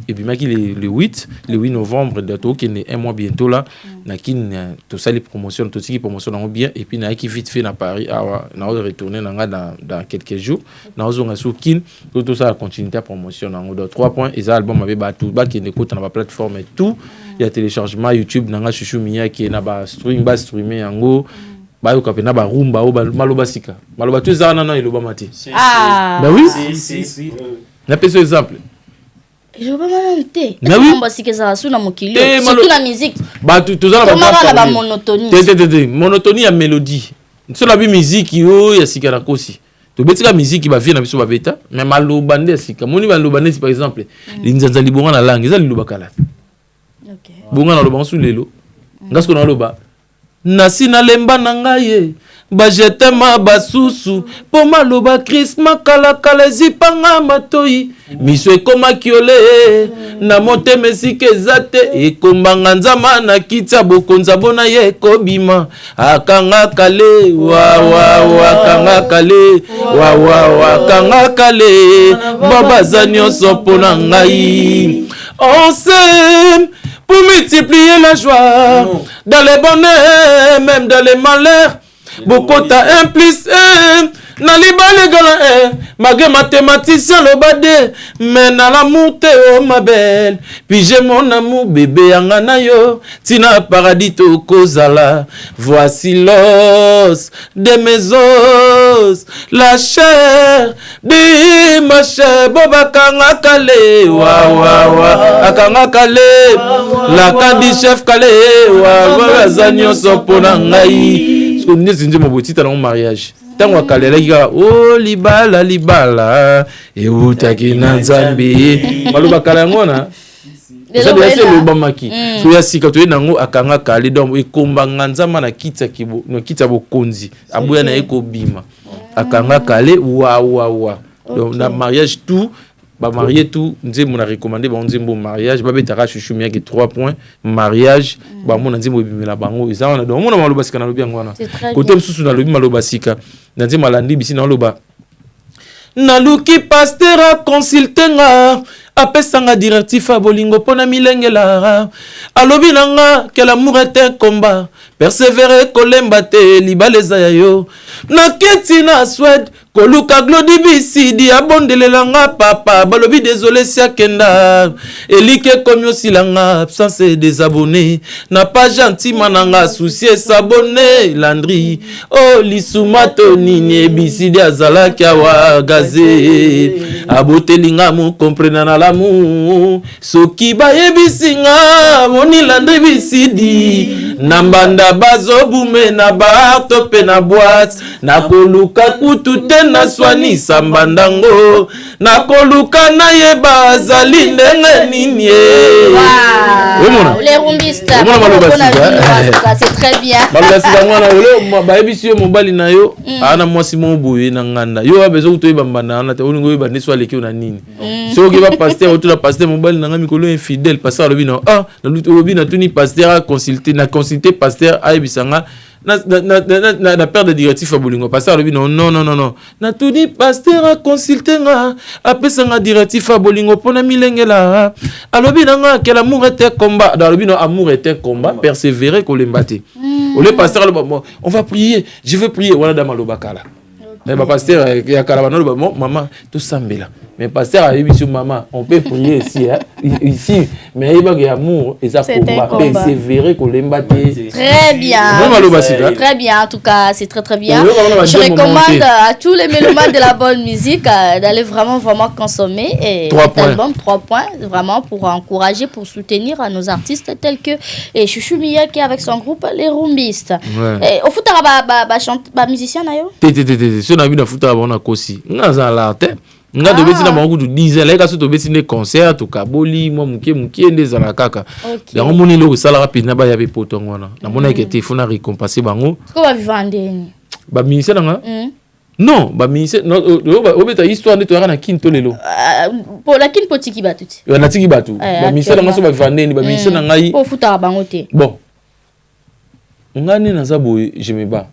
et puis maki le 8 novembre dato qui est un mois bientôt là na kin to sali promotion to siki promotion na bien et puis na qui vite fait na Paris na retourner na dans quelques jours na ozonga so kin to ça continuer ta promotion na 3 points et ça album avait ba tout ba qui écoute na plateforme et tout il y a téléchargement YouTube nanga chuchu miya qui na ba streamer yango ba yo kapena ba rumba o maloba sika maloba tu za na iloba mati ah bah oui si na peso exemple Je veux pas m'inviter. Mais oui. Parce que ça sous la mokili. Surtout la musique. Bah tout ça la monotonie. Monotonie à mélodie. C'est la musique yo ya sika na kosi. To betika musique ba vie na biso ba beta, mais maloba nde sika. Moni ba loba nde par exemple, linzanza libonga na langue, eza liloba kala. OK. Bonga na loba sous lelo. Ngasko na loba. Nasi na lemba na ngai bajetema basusu po maloba Chris makala kala zipanga matoi miso ekoma kiole na motema esika ezate ekombanga nzama na kitya bokonza bona ye kobima akanga kale wa akanga kale wa akanga kale baba za nyonso mpona ngai on s'aime pour multiplier la joie dans les bonheurs même dans les malheurs. Bokota 1 plus 1 na libale gala 1 magé mathématicien le bade mais na l'amour te oh ma belle puis j'ai mon amour bébé yangana yo tina paradis to kozala voici l'os de mes os la chair de ma chair bobakanga kale wa akanga kale la kandi chef kale wa zanyo sopona ngai on est une de mon mariage. Tant qu'on calait là, oh libala et où t'as qui n'a zambi. Malouba kalangona. Ça doit être le bamaki. So ya sika to nango akanga kale donc e komba nganzama na kitsa kibo no kitsa bokonzi. Abuya na eko bima. Akanga kale wa. Donc na mariage tout. Bah marié tout, nous a recommandé bah on dit bon mariage, bah betara chuchu mia qui 3 points mariage, bah mon dit mo bimela bango et ça on a donc on a malo basika na lobi ngwana. Côté msusu na lobi malo basika, na dit malandi bisi na loba. Na luki pastera consultenga apesanga directif a bolingo pona milengela alobi nanga que l'amour est un combat persévérer kolemba te libaleza yo na keti na Suède koluka glodi bisidi abondelelanga papa balobi désolé si akenda elike komyo silanga absence des abonnés na pas gentil mananga souci s'abonner Landry oh lisumato nini bisidi azalaki awa gazé abotelinga mu comprendre na l'amour soki bayebisinga moni Landry bisidi nambanda bazobume na bar tope na boîte na koluka kutu te na swani sambandango na koluka na yeba azali ndenge nini les rumbistes c'est très bien balasi ngwana ole bayebisi yo mobali na yo ana mwasi mo boye na nganda yo abezo kutoyeba mbanda na te olingo yeba neso aleki na nini soki ba pasteur otula pasteur mobali na ngami kolo infidèle pasteur lobi na na luto lobi na tuni pasteur a consulter pasteur ayebisanga na père de directif à bolingo pasteur lobi non na tuni pasteur a consulter nga apesanga directif à bolingo pona milengela alobi nanga que l'amour était combat dans lobi non amour était combat persévérer kolembate ole pasteur on va prier je veux prier wala dama lobakala mais pasteur ya kalabana loba maman tout sambela mais pasteur a dit maman on peut prier ici mais il y a amour et ça combat persévérer kolembate très bien très bien en tout cas c'est très bien je recommande à tous les mélomanes de la bonne musique d'aller vraiment consommer et cet album 3 points vraiment pour encourager pour soutenir nos artistes tels que Chouchou Miyake avec son groupe les Rumbistes au foot ba musicien na yo si on a vu na foot on a kosi ngaza la te nga de beti na bango du 10 ans là ka so to beti ne concert to kaboli mo mukie ndeza na kaka yango moni lo sala rapide na ba ya be potongo na mona ke te fona récompenser bango ko ba vivandeni ba ministère nga non ba ministère non obeta histoire de to na kinto lelo pour la kin potiki batuti na tiki batu ba ministère nga so ba vivandeni ba ministère na ngai o futa bango te bon ngani na zabo je me bats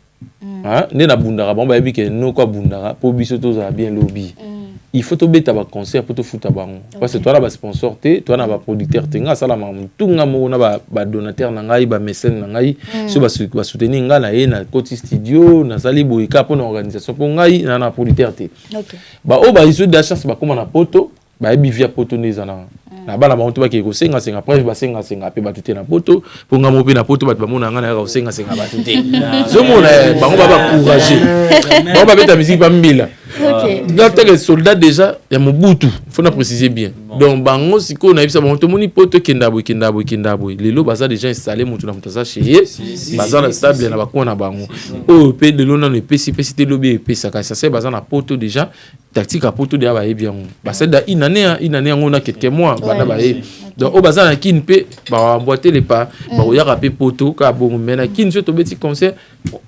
ne na bundara ba yebi ke no kwa bundara po biso to za bien lobby il faut to beta ba concert pour to futa bango parce que toi là ba sponsor te toi na ba producteur te nga sala tunga mo na ba donateur na ngai ba mécène na ngai so ba soutenir nga na na Koti studio na sali boyika pour na organisation pour ngai na producteur te ba o ba iso de chance ba koma na poto ba yebi via poto neza na bana ba onto ba ke ko senga preuve ba senga pe ba tuté na poto pour nga mo pe na poto ba mona nga na ka senga ba tuté zo mona ba ba encourager ba beta musique ba mbila dans les soldats déjà il y a Mobutu faut na préciser bien. Donc bango siko na bisa monto moni poto kendabo. Les lots baza déjà installé monto na mutaza chez baza la stable na bakona bango. Oh pe de lona ne pesi te lobby pe ça c'est baza na poto déjà tactique à poto déjà ba bien. Ba c'est da une année on a quelques mois bana ba donc au baza na kin pe ba emboîter les pas ba oya rapé poto ka bon mais na kin surtout petit concert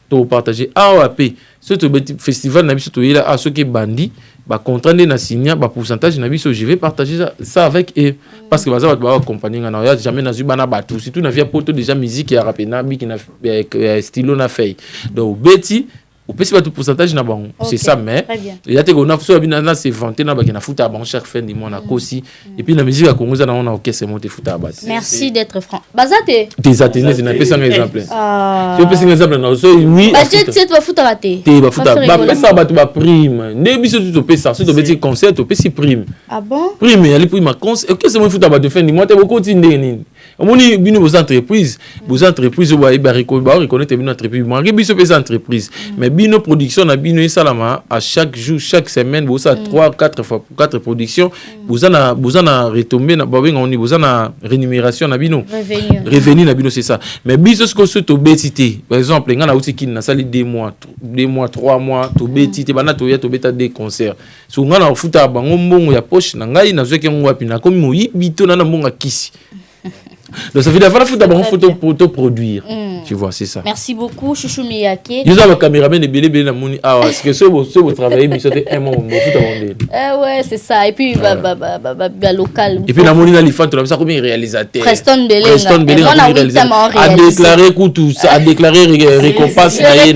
to partager AOP surtout petit festival na biso to ila a ceux qui bandi ba contrat na signer ba pourcentage na biso je vais partager ça avec eux parce que baza ba accompagner na ya jamais na zubana batu surtout na via poto déjà musique ya rapé na bi qui na stylo na fait donc beti au petit pas tout pourcentage na bon c'est ça mais il y a des qu'on a fait na c'est vanté na ba qui na futa bon chaque fin du mois na kosi et puis la musique à Congo ça on a orchestre monter futa ba. Merci d'être franc. Bazate des ateliers c'est un peu un exemple. Je peux un exemple na so oui. Ba tu vas futa raté. Tu vas futa ba ça ba tu ba prime. Ne biso tu peux ça, tu peux petit concert tu peux si prime. Ah bon? Prime elle pour ma concert. OK c'est moi futa ba de fin du mois tu beaucoup continuer ni. Omoni bino vos entreprises ba reconnaître bino entreprise. Moi biso pe entreprise mais bino production na bino salama à chaque jour chaque semaine vous ça 4 productions vous en retomber na ba on vous en rémunération na bino revenu na bino c'est ça mais biso ce que ce to betité par exemple ngana uti kin na sali 2 mois 3 mois to betité bana to ya to beta des concerts so ngana futa bango mbongo ya poche na ngai na zweke ngwapi na komi moyibi to na mbonga kisi. Donc ça veut dire qu'il faut photo produire. Tu vois, c'est ça. Merci beaucoup, Chouchou Miyake. Nous avons un caméraman de Bélé na Mouni. Ah, est-ce que ce vous travaillez, mais c'était un moment ouais, c'est ça. Et puis, local. Et puis, la Mouni, il faut tout ça comme réalisateur. Preston Bélé. On a déclaré a déclaré récompense. Vous allez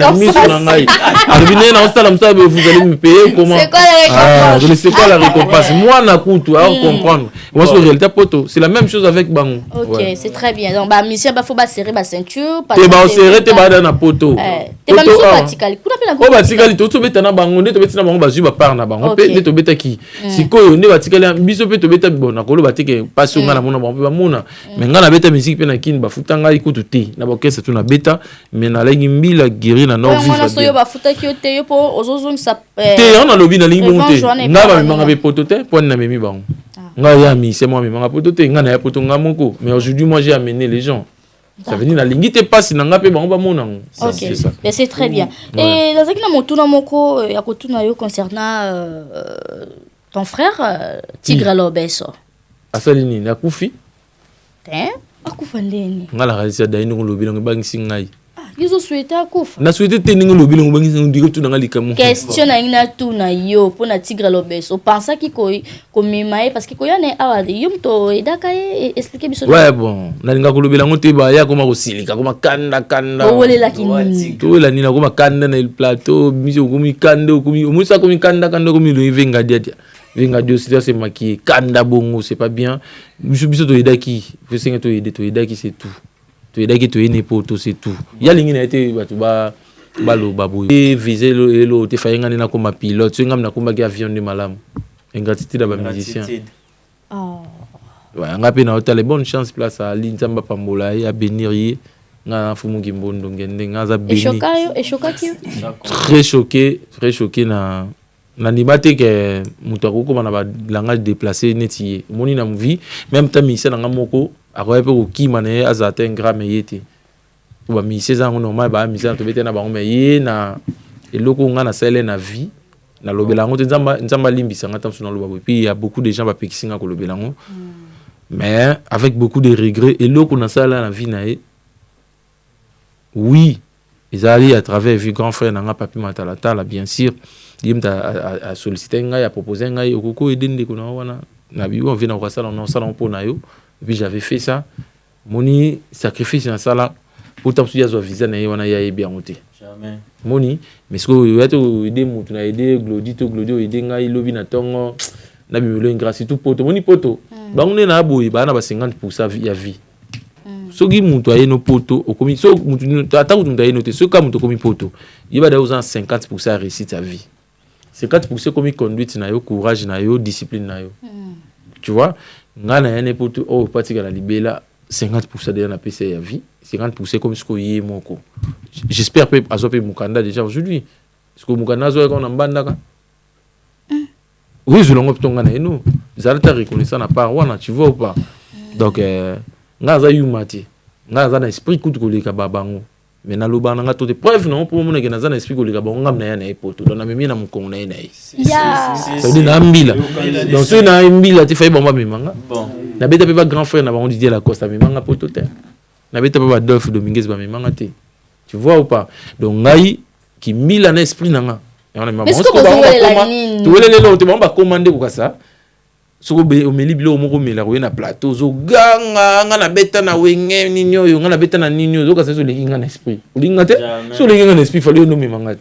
me payer comment? C'est quoi la récompense? Moi, on a coûté à comprendre. Moi, c'est réalité poto. C'est la même chose avec Bango. Ok, c'est très bien. Donc, mission, il faut serrer ma ceinture. Tu vas serrer, tu vas dans la poto. Tu vas batikali. Oh, batikali, tu vas dans bango, tu vas dans bango, tu vas par na bango. Tu vas beta qui. Si quoi, on est batikali, biso peut te beta bon, na kolo batike, pas sur na mona bango, mona. Mais ngana beta musique pe na kin, ba futanga ikutu te. Na ba kesa tu na beta, mais na lengi mbila guérir na nord vivre. On a soyo ba futa ki te yo po ozozong sa. Te on a lobby na lingi monte. Na ba manga be poto te, point na memi bango. C'est moi, mais aujourd'hui, moi, j'ai amené les gens. Ça veut dire la ligne pas si n'a pas mon c'est ça. Mais c'est très bien. Et dans ce cas concernant ton frère Tigre Lobeso. Asalini na kufi. Akufandeni. Ngala réaliser daino lobi ngo bangisi ngai. Ils ont souhaité akufa. Na souhaité teningo lobi ngo bangisi ngo tu na likamu. Question na ina tu na yo pour na Tigre Lobeso. Pensa ki ko mimae parce que ko yane awade yum to edaka expliquer biso. Ouais bon, na linga ko lobi ngo te ba ya koma ko silika koma kanda. O wole la kinini. To la nina koma kanda na il plateau, biso ko mi kanda ko mi musa ko mi kanda ko mi lo venga dia. Venga Dieu c'est maquillé kanda bongo c'est pas bien. Biso to edaki, faut senga to edaki c'est tout. Tu es d'accord, tu es n'importe c'est tout. Il y a l'ingénieur été balo babou. Et viser le te faire ngani na comme pilote. Tu ngam na comme avion de malam. Ingratitude à musicien. Oh. Ouais, on a peine à hôtel. Bonne chance place à l'Inzamba Pambola et à bénir. Na fumu gimbondo ngende ngaza béni. Très choqué na nibate que mutako comme na ba langage déplacé netier. Moni na vie même temps mi na ngamoko akoye pe ko kima ne azata un gramme yete ba mi 16 ans normal ba mi ça to bete na ba ngome ye na eloko nga na sele na vie na lobela ngo nzamba limbisa ngata msuna loba puis il y a beaucoup de gens ba pekisinga ko lobela ngo mais avec beaucoup de regrets eloko na sala na vie na e oui ils allaient à travers vu grand frère nanga papi matalata bien sûr yimta a solliciter nga a proposer nga okoko edende ko na wana na bibo on vient na kwasala on sala on pona yo. Et puis j'avais fait ça. Moni sacrifice dans ça là. Pourtant si yazo visa na yona ya bien monté. Jamais. Moni mais ce que yato aider mutu na aider Glody aider ngai lobi na tongo na bibelo ingrasi tout poto moni poto. Ba on na boy ba na ba 50% ya vie. So gi mutu aye no poto okomi so mutu ata mutu aye no te so ka mutu komi poto. Yiba da uzan 50% réussite ta vie. 50% komi conduite na yo courage na yo discipline na yo. Tu vois? Ngana yane poto oh patika la libela 50% de la PC ya vie 50% comme ce que moko j'espère que azope mukanda déjà aujourd'hui ce que mukanda zo ko na mbanda ka oui je l'ongo tonga na eno zalata reconnaissant na part wana tu vois ou pas donc ngaza yumati ngaza na esprit kutu koleka babango mais na loba nga to de preuve non pour mon que naza na esprit koleka bango ngam na ya na epoto donc na memi na mukongo na ina ça dit na mbila donc so na mbila ti fay bomba mimanga bon na beta pe ba grand frère na bango Didier Lacoste mimanga poto te na beta pe ba Adolphe Dominguez ba mimanga te tu vois ou pas donc ngai qui mila na esprit nanga mais ce que vous voulez la nini tu voulez le te ba commander ko ça soko be omeli bilo moko mela ko na plateau zo ganga nga na beta na wenge ninyo yo nga na beta na ninyo zo ka seso lengi nga na esprit ulinga te so lengi nga na esprit fallait no mimanga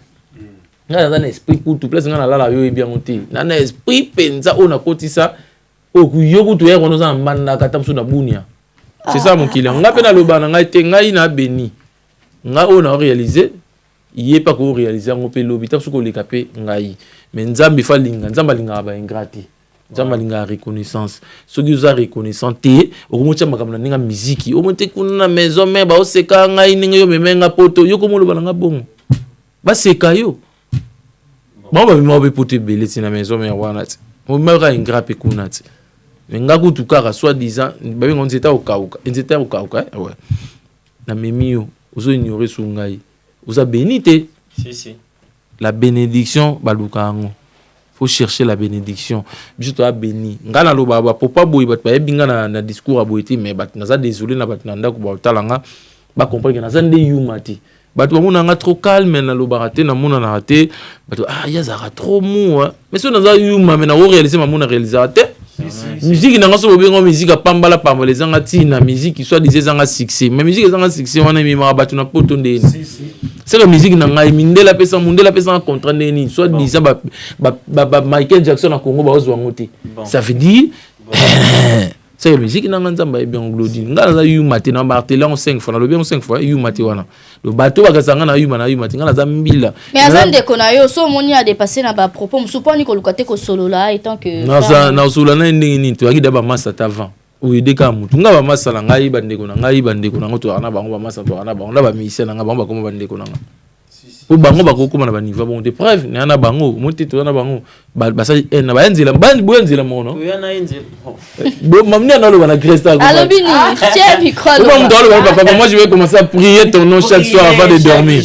nga na esprit pour tout place nga na lala yo e bien monté na esprit penza ona kotisa o ku yoku to ya kono za mbanda kata mso na bunia c'est ça mon kila nga pe na lobana nga te ngai na beni nga ona réaliser yé pas ko réaliser ngo pe lobi ta soko le kapé ngai mais nzambi fa linga nzamba linga ba ingrati nzamba linga reconnaissance soki uza reconnaissant te okomotia makambo na ninga musique omonte kuna na maison mais ba oseka ngai ninga yo memenga poto yo komo loba nga bongo ba seka yo ba be poto belé na maison mais wana ti mo maka ingrape kuna ti nga kutu kaka soit disant ba bingo nzeta okauka ouais na memio ozo ignorer su ngai oza bénité si la bénédiction balukango faut chercher la bénédiction juste à béni ngana lo baba papa boy bat ba binga na discours aboiti mais bat naza désolé na bat nanda ko ba talanga ba comprendre que naza nde yumati bat ba mona nga trop calme na lo baraté na mona na raté bat ya zara trop mou mais so naza yuma mais na o réaliser ma mona réalisateur musique na ngaso bobengo musique apambala pamba les anga tina musique soit disait zanga succès mais musique zanga succès wana mi ma batu na poto ndeni c'est la musique na ngai mindela pesa mundela pesa contrat ndeni soit disait ba Michael Jackson na Congo ba ozwa ngote ça veut dire c'est la musique na nzamba e bien glodi ngala za yu maté na martelan 5 fois na lo bien 5 fois yu maté wana le bateau bakasanga na yu maté ngala za mbila mais azande kona yo so moni a dépassé na ba propos musuponi ko lukate ko solo là étant que na solo na ndingi ni to akida ba massa avant ou ideka mutu nga ba massa na ngai bandeko na ngoto ana bango ba massa to ana bango na ba mission na nga bango ba koma bandeko na nga po bango ba ko koma na ba niveau bon de preuve ni ana bango monte to na bango ba sa na ba enzela boenzela mono yo na enzela bon mamni na lo bana Christa alors bini tiens micro moi je vais commencer à prier ton nom chaque soir avant de dormir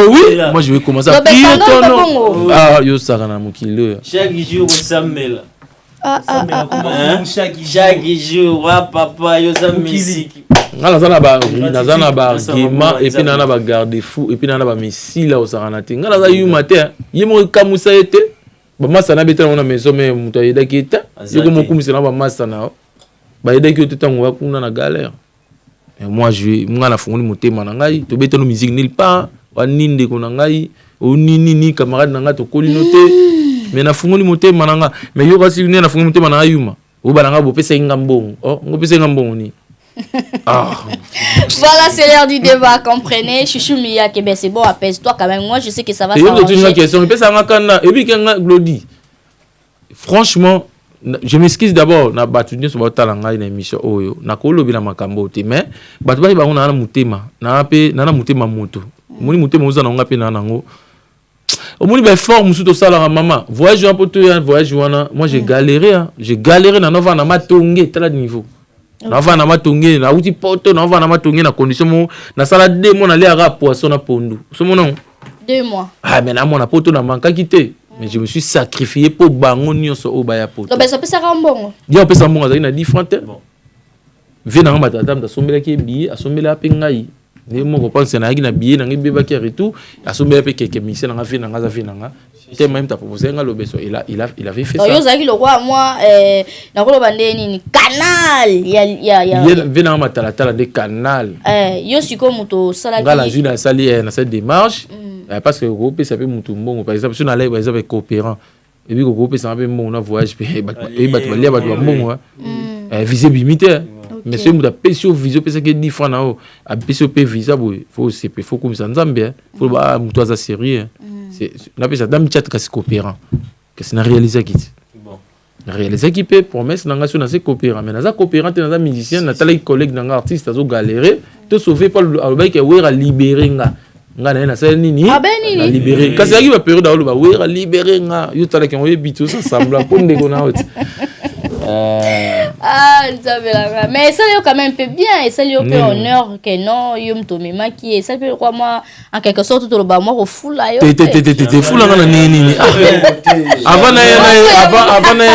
oui moi je vais commencer à prier ton nom yo saka na mukilo chaque jour Samuel chaque jour papa yo za musique nazana ba gema et puis nana ba garde fou et puis nana ba missile au saranate ngala za yu matin yemo kamusa ete ba masa na beta na maison mais muto yeda kita yoko mokumisa na ba masa na ba yeda ki otetango kuna na galère et moi je ngana fungoli motema na ngai to beta no musique nil pas wa ninde ko na ngai o nini camarade na ngai to kolinote mais na fungoli motema na ngai mais yo kasi na fungoli motema na yuma o ba na ngai bo pesa ngambongo ngo pesa ngambongo ni Voilà, c'est l'heure du débat, comprenez. Chouchou Mia, ben c'est bon, apaise-toi quand même. Moi, je sais que ça va s'arranger. Franchement, je m'excuse d'abord. Na batudie sur votre talent, na émission oyo. Na kolo bila makambo te, mais batubali ba na mutema, na pe na mutema moto. Moni mutema uza na nga pe na nango. Omoni ba fort musu to sala maman. Voyage un peu to voyage wana. Moi j'ai galéré na nova na matonge tala niveau. Na va na matonge na uti poto na va na matonge na condition mo na sala 2 mois na le ara poisson na pondu so mon non 2 mois mais na mona poto na manka quitté mais je me suis sacrifié pour bango nyonso o ba ya poto donc ça peut ça rambongo dia peut ça mbongo za ina différente bon vient na matata mta sombela ki billet asombela pe ngai ne mo ko pense na na billet na ngi ba ki retour asombela pe quelques mission na nga na za na nga te même ta proposé nga lobeso il avait fait ça yo zaki le roi moi na ko bande ni canal ya vena matala de canal yo siko muto sala ki ngala juna sali na cette démarche parce que groupe ça peut mutu mbongo par exemple si on allait par exemple coopérant et puis groupe ça peut mbongo na voyage pe balia mbongo visée limité mais c'est muta pesio visio pesa que 10 francs na o a pesio pe visa faut comme ça nzambe faut ba mutu za sérieux c'est na pesa dame chat kasi coopérant que c'est na réaliser qui bon réaliser qui peut promesse na ngation na c'est coopérant mais na za coopérant na musicien na tala collègue na artiste azo galérer te sauver pas le que wera libérer nga na sa nini na libérer kasi aki ba période alo ba wera libérer nga yo tala que on yebito ça semble ko ndeko na oti Mais ça lui quand même un peu bien et ça lui fait honneur que non yum to mema qui ça peut quoi moi en quelque sorte tout le bas moi au fou là yo t'es fou là na nini avant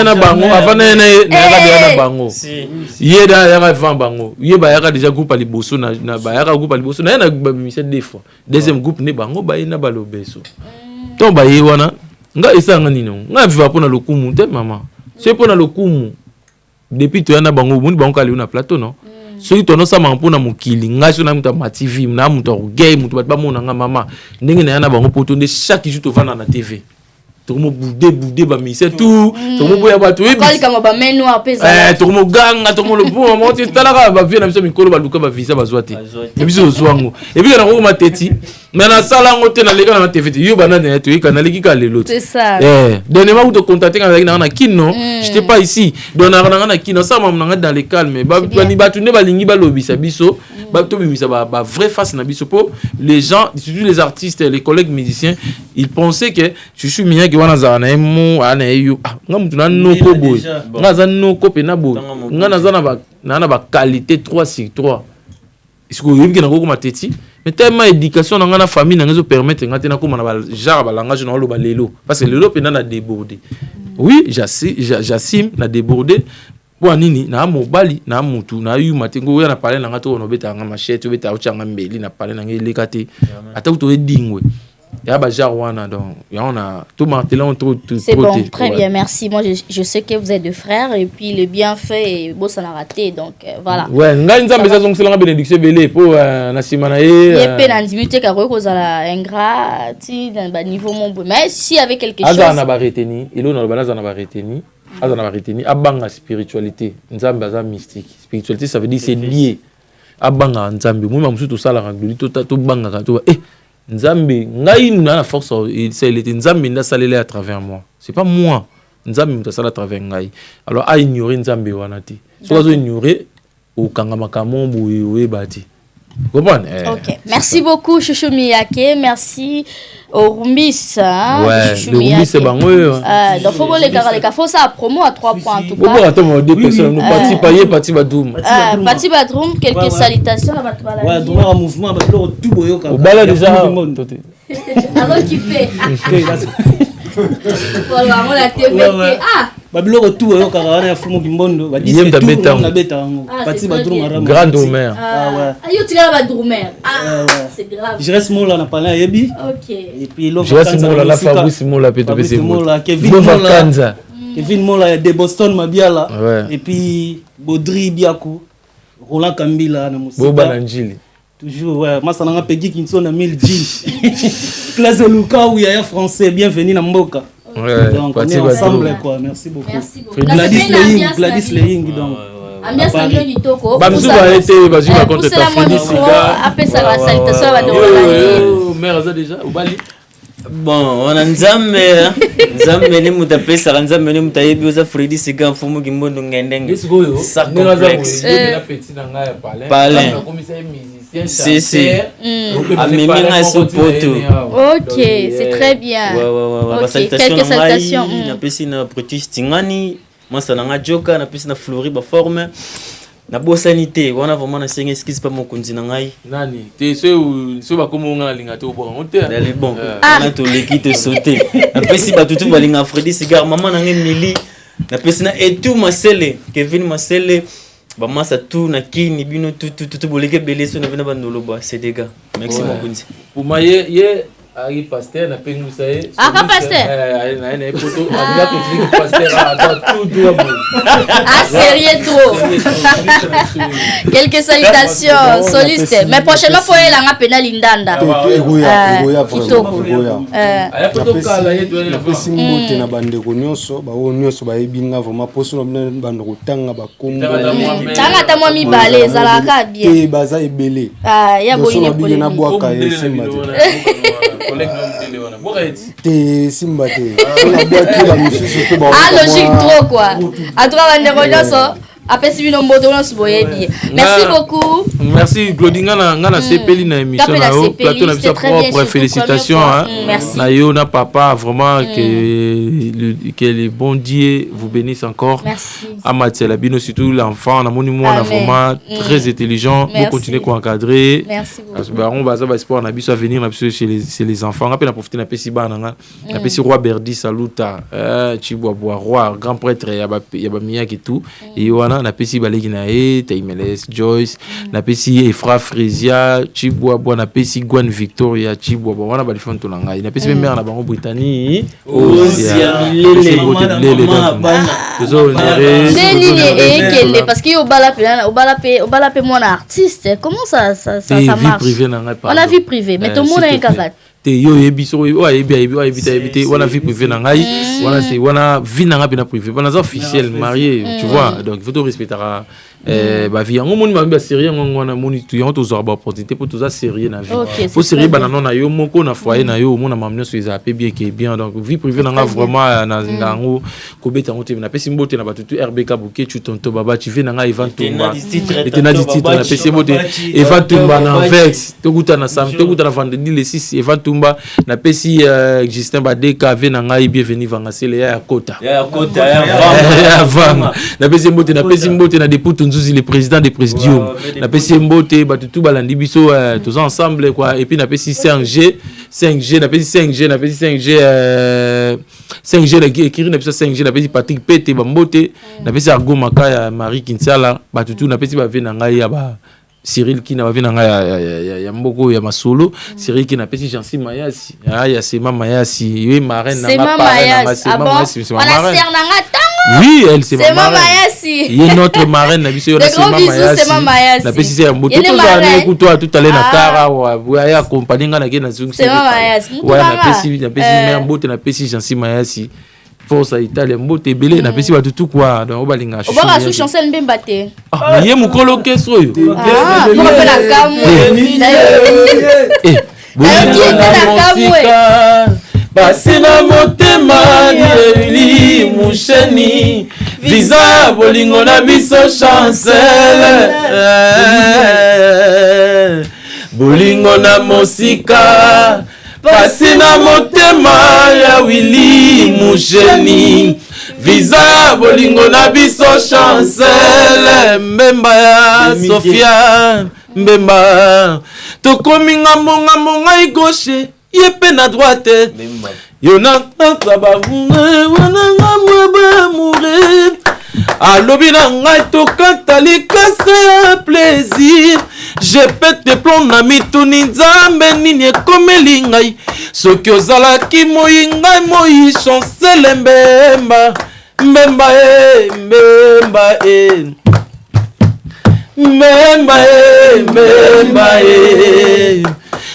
na bango yeda ya va bango yeba ya déjà groupe ali bosso na ba ya groupe ali bosso na mise deux fois deuxième groupe ne bango ba ina ba lobeso to ba yi wana nga isanga nino nga viva pona lokumu te mama c'est pona lokumu depuis to yana bango muni bango kali una plateau non soki to no sama mpona mokili nga so na muta ma TV na muta gay muta ba mona nga mama ndenge na yana bango poto nde chaque jour to vana na TV tomo boudé ba mise tout tomo boya ba to ebi kali kama ba menu apesa tomo ganga tomo lo bon mo ti talaka ba vie na biso mikolo ba luka ba visa ba zwate e biso zwango e bi na ko mateti mais na sala ngo te na lega na TV yo bana na to ikana leki ka lelo c'est ça donnez-moi où te contacter quand na kino j'étais pas ici donna na kino ça mama na dans le calme ba ni ba tunde ba lingi ba lobisa biso ba to bimisa ba vrai face na biso pour les gens surtout les artistes les collègues musiciens ils pensaient que je suis mien que wana za na emo ana yo nga mutu na noko boy nga za noko pe na boy nga na za na ba qualité 3 sur 3 est-ce que yebiki na ko mateti mais tellement éducation dans la famille nous permettre ngate na ko na ba genre ba langage na lo ba lelo parce que lelo pe na débordé oui j'assume na débordé pour nini na mobali na mutu na yu matengo ya na parler na ngato no beta nga machete beta uchanga mbeli na parler na ngelekate ata to edingwe ya ba genre wana donc ya on a tout martelant trop c'est bon très bien merci moi je sais que vous êtes deux frères et puis le bienfait bon ça n'a raté donc voilà ouais nga nzambe za zongela bénédiction belé pour na simana ye na ndimité ka ko za la ingrat ti dans ba niveau mon mais si avec quelque chose azana ba reteni ilo na bana zana ba reteni azana ba reteni abanga spiritualité nzambe za mystique spiritualité ça veut dire c'est lié abanga nzambe moi musu to sala ngoli to banga ka to Nzambe ngai na force c'est il était Nzambe na salele à travers moi c'est pas moi Nzambe na sala à travers ngai alors a ignorer Nzambe wana ti so zo ignorer o kanga makambo boye bati comprendre OK merci beaucoup Chouchou Miyake merci au Rumbis ouais le Rumbis c'est bango donc faut les gars faut ça promo à 3 points en tout cas bon attends deux personnes nous parti badum parti badum quelques salutations à votre balade ouais droit mouvement ba tout boyoka au balade déjà alors qui fait voilà on la TV babilo retour yo kaka na fumo kimbondo ba dise tout na beta ngo parti ba drummer grand drummer ayo tika ba drummer c'est grave je reste mola na pala yebi OK et puis l'autre je reste mola la Fabrice mola peut te mola Kevin mola de Boston mabiala et puis Baudry Biakou Roland Kambila na musika Boba Nanjili toujours ouais masa na pegi kinso na 1000 jeans classe Luka ou ya français bienvenue na mboka. Ouais, donc on est ensemble quoi, merci beaucoup. Gladys Leying donc. Ambiance ngio ditoko. Bamzu va été bazu va contre ta Freddy Siga. Apesa la salutation ba ndolo. Mère ça déjà au Bali. Bon, on a Nzambe ni mutapesa Nzambe ni mutayebi oza Freddy Siga mfumu kimbondo ngendenge. Ça complexe. Na petit na nga ya palais. Si. Amemina so poto. OK, c'est très bien. Ouais. Quelques salutations. Na pesi na Protus Tingani, moi ça na joka na pesi na Flori ba forme. Na bosanité, wana vraiment na senga excuse pas mon konzi na ngai. Nani? Te so ba komo nga linga to bon. Allez bon. On a tout l'équipe sauter. Na pesi ba tutu ba linga Freddy Cigar, maman na Emily. Na pesi na etu Marcel, Kevin Marcel. Bah moi ça tout na kini bino tout boleke belé so na vena bandolo ba c'est des gars merci mon konzi pour moi ye ari pasteur na pengu sae pasteur na photo anga ko pasteur a tout doit sérieux trop quelques salutations soliste mais prochainement faut aller la pena lindanda egoya aya photo kala yeto na pesi mbote na bandeko nyonso ba o nyonso ba ebinga vraiment poso na bandeko tanga ba kombo tanga ta moi mibale ezalaka bien baza ebele ya boyine ko na bwaka esemba collègue de Léona. T'es Simbate. On a boité la musique surtout. Ah, logique trop quoi. À toi, on est revenu ça. Après si bino mboto na suboye bien. Merci beaucoup. Merci Claudine ngana sepeli na émission na yo plateau na sa propre félicitations na yo na papa vraiment que les bons dieux vous bénissent encore. Merci. Amatia bino surtout l'enfant na moni moi vraiment très intelligent pour continuer à encadrer. Merci beaucoup. Parce que baron baza ba sport na biso à venir na biso chez les enfants après na profiter na pesi bana na pesi roi Berdi saluta Chibwa roi grand prêtre ya ba miyaki tout et wana na pesi baleki na e Taimeles Joyce na pesi Efra Frisia Chibwa na pesi Gwen Victoria Chibwa wana ba lifon to ngai na pesi mère na bango Brittany parce que au bala pe mon artiste comment ça marche on a vie privée mais tout le monde a un caca yo ebiso éviter on a vie privée na ngai wana vie na ngai na privé on a officiel marié tu vois donc il faut respecter ba vie yango moni ba sérieux ngona moni tu yango to ba opportunité pour tout ça sérieux na vie faut sérieux banana na yo moko na foyer na yo mona mamno so ezapé bien que bien donc vie privée na nga vraiment na ngango ko beta ngote na pesi mbote na batutu RBK Bouquet tu tonto baba tu veux na nga Ivan Tumba et na titre na pesi mbote Ivan Tumba na vex to guta na sam to guta na vendredi le 6 Ivan Tumba na pesi Justin Badeka ve na nga bienvenue vanga sele ya kota ya vanga na pesi mbote na depute Nzuzi le président des présidiums na pesi mbote batutu balandi biso tous ensemble quoi et puis na pesi 5G na pesi 5G la écrit na pesi 5G na pesi Patrick Pete bambote na pesi Argo Makaya Marie Kinsala batutu na pesi ba ve na ngai ya ba Cyril qui n'a pas vu ya mboko ya masolo Cyril qui n'a pas si Jansi Mayasi ya Sema Mayasi oui marraine na Mayasi oui elle c'est Sema Mayasi il est notre marraine na biso na Sema Mayasi na pesi ya mboto to za kutoa tout aller na kara wa ya compagnie ngana ke na Sema Mayasi na pesi mère mboto na pesi Jansi Mayasi force italien mbote belé na pesi batutu quoi donc obalinga chou oba sous chancel mbemba te ye mukolo keso yo pour la kamwe basi na motema ni musheni visa bolingo na biso chancel bolingo na mosika pasi na motema ya Willy Musheni visa bolingo na biso chancel mbemba ya Sofia mbemba tokomi ngambo ngai gauche yepe na droite yona taba wana ngamwe ba mourir alobi na ngai tokata likasa ya plaisir je pète des plombs na mituni nzambe nini ekomeli ngai soki ozalaki moi ngai moi chancel mbemba mbemba mbemba mbemba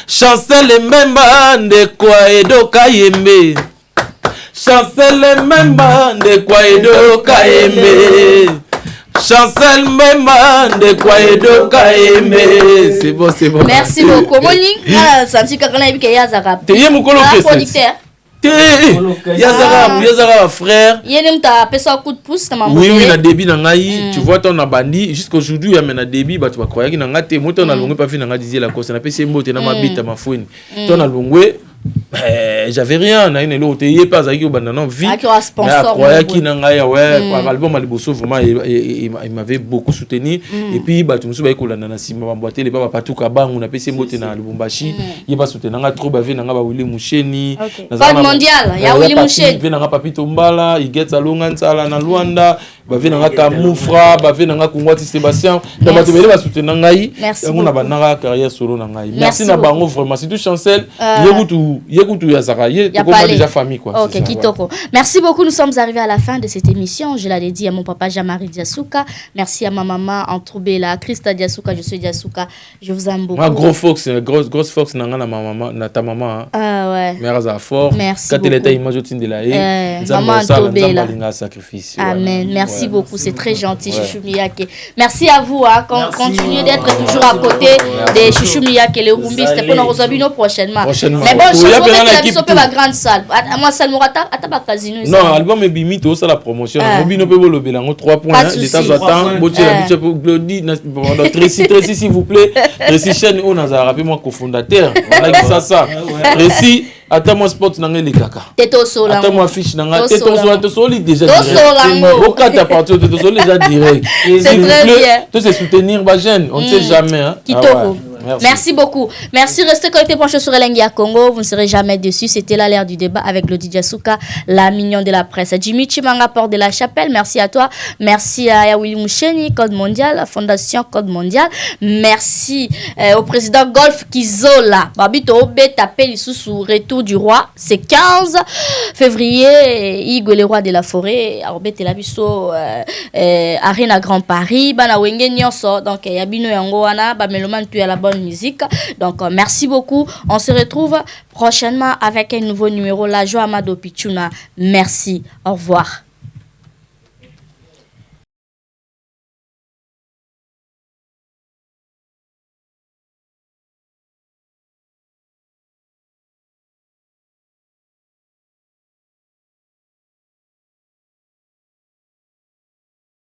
chancel mbemba ndekwa edoka yembe chancel mbemba ndekwa edoka yembe Chancel Mbemba de Kwaedo Kaeme. C'est bon. Merci beaucoup. Moni, senti que quand on a vu qu'il y a Zara. Tu es mon producteur. Yazara frère. Yenem ta pesa coup de pouce na maman. Oui, na débit na ngai, tu vois ton bandi jusqu'aujourd'hui il y a na débit ba tu vas croire que na ngate moto na longwe pas fi na nga dizier la course na pesa mbote na mabita mafuni. Ton na longwe j'avais rien na une l'autre il pas avec au non vie croyait qui na ngai ouais kwa album aliboso vraiment il m'avait beaucoup soutenu et puis ba tu me souba ko landa na sima boîte les papa partout ka bangu na pesa mbote na Lubumbashi il pas soutenir nga trop ba ve na nga ba Willy Musheni na mondial ya Willy Musheni ve na nga Papito Mbala il get salonga nsala na Luanda ba ve na nga Kamufra ba ve na nga Kongwati Sébastien na ba tebele ba soutenir ngai on a ba na carrière solo na ngai merci na bango vraiment c'est tout chancel Yekutu Yazara comment déjà famille quoi. OK, kitoko. Merci beaucoup, nous sommes arrivés à la fin de cette émission. Je l'avais dit à mon papa Jean-Marie Diasuka, merci à ma maman Antroubela, Christa Diasuka, je suis Diasuka. Je vous aime beaucoup. Ah grosse fox na ma maman, na ta maman. Ah ouais. Mère Azafort. Merci. Quand elle était image de la maman Antroubela sacrifice. Amen. Merci. Merci beaucoup, c'est très gentil, Chouchou Miyake. Merci à vous, hein. Continuez d'être toujours à côté des Chouchou Miyake, les rumbistes, pour nous rejoindre prochainement. Mais bon, je pense que la grande salle. Moi, salle Morata, à ta casino. Non, album est bimi, tout ça la promotion. Mobino peut le bilan 3 points. De temps en temps, Botier la biche pour Glody, Tracy, s'il vous plaît. Tracy Chen, on a rappelé moi cofondateur. On a dit ça. Tracy. Attends moi sport nanga les kaka. Teto sola. Attends moi fiche nanga. Teto sola déjà direct. Pourquoi t'as parti Teto sola déjà direct. C'est très bien. Tout c'est soutenir ma jeune. On ne sait jamais. Hein. Merci beaucoup. Merci, restez connectés branchés sur Elengia Congo. Vous ne serez jamais déçus. C'était là l'ère du débat avec le DJ Souka, la mignonne de la presse. Jimmy Chimanga, Porte de la Chapelle. Merci à toi. Merci à Yawili Moucheni, Code Mondial, la Fondation Code Mondial. Merci au président Golf Kizola. Babito Obe tapé sous retour du roi. C'est 15 février. Igwe le roi de la forêt. Arbe Telabiso, Arena Grand Paris. Bana Wenge Nyonso. Donc, Yabino Yangoana, Bameloman, tu es la bonne musique. Donc merci beaucoup. On se retrouve prochainement avec un nouveau numéro. La joie Amado Pichuna. Merci. Au revoir.